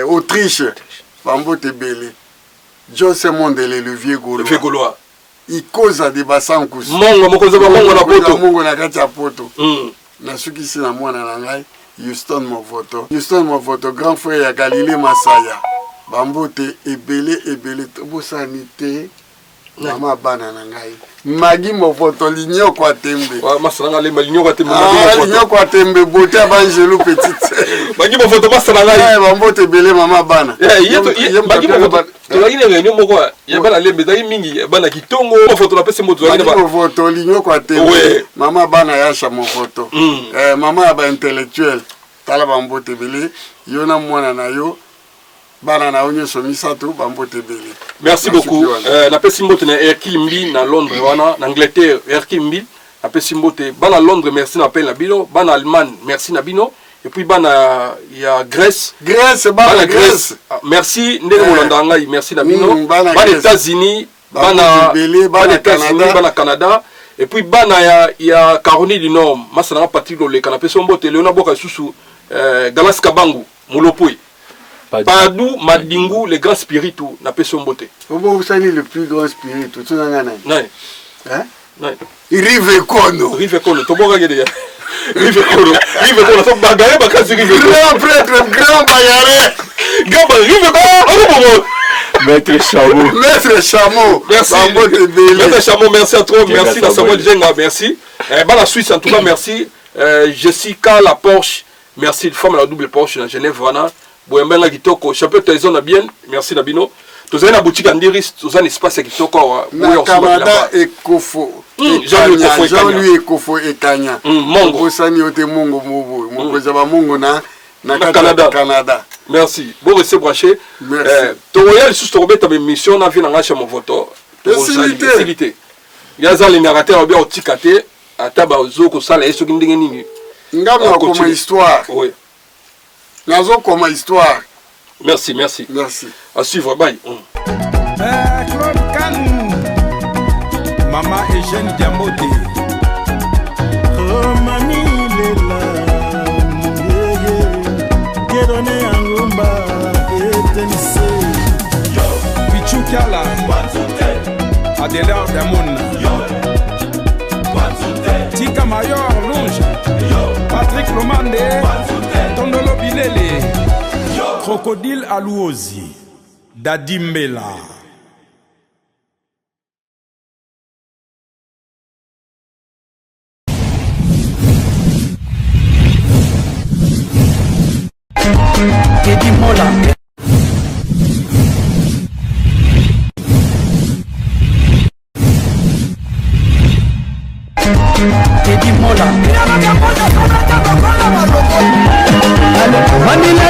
Autriche, Bambote Bele. José Mondele, le vieux Gaulois. Il cause à des bassins coups. Mongo na poto. Mongo na kati ya poto. Na suki si na mwana na ngai, Houston Movoto, grand frère ya Galilée Masaya. Bambote Ebele, tobosanite. Mama bana na ngai. Magi Movoto linyo kwa tembe. Wa masanga le linyo kwa tembe. Linyo kwa tembe bote Angelo petite. Magi Movoto masanga ngai. Bambote Bele mama bana. Magi Movoto. Tolagine réunion moko ya bana lembe dai mingi bana kitongo Movoto na pese moto Magi Movoto linyo kwa tembe. Mama bana yasha Movoto. Mama ba intellectuel. Tala Bambote Bele yona mwana na yo. Merci beaucoup. La Pessimbote na Erkimbi na Londres wana na Angleterre Erkimbi la Pessimbote bana Londres merci na appel na bino bana Allemagne merci na bino et puis bana ya Grèce bana Grèce merci ndenge molanda ngai merci na bino bana États-Unis bana États-Unis bana Canada et puis bana ya Caroline du Nord masana Patrick le kana Pessimbote Léona Boka susu Galas Kabangu Molopoi Padou, Madingu, les grands spiritus, n'a pas son beauté. Vous savez le plus grand spiritu, tu n'en as pas. Non. Rive Kono. Rive Kono, tu vois Rive Kono, tu bagarre, bakasi Rive Kono. Grand prêtre, grand bagarre. Rive Kono, Maître Chameau. Merci. Maître Chameau, merci à toi, merci la Samuel Jenga, merci. La Suisse, en tout cas, merci. Jessica La Porsche, merci, femme à la double Porsche, dans Genève, voilà. Boyembenga kitoko champion taison na bien merci na bino tozali na boutique Andiris tozali espace kitoko na Canada Ekofo Jean-Louis Ekofo Ekanya Mongo sani ote Mongo mobo mokoza ba Mongo na Canada merci bon rester branché to royal sous to robeta mission na vie na ngacha mon voto facilité yaza le narrateur bien otikate ataba ozoko sala eso kindenge nini ngam comme histoire oui. Nazo comme histoire. Merci. À suivre, bye. Claude Kanou, Maman Eugène Diamote. Oh mami lela, Kédoné Angomba, Etenise. Pichou Kala, Adélard Damoun. Tika Mayor Longe, Patrick Lomande. Tondolo Bilele, Crocodile Alouozi, Dadimbela. Teddy Mola. Teddy Mola. Manila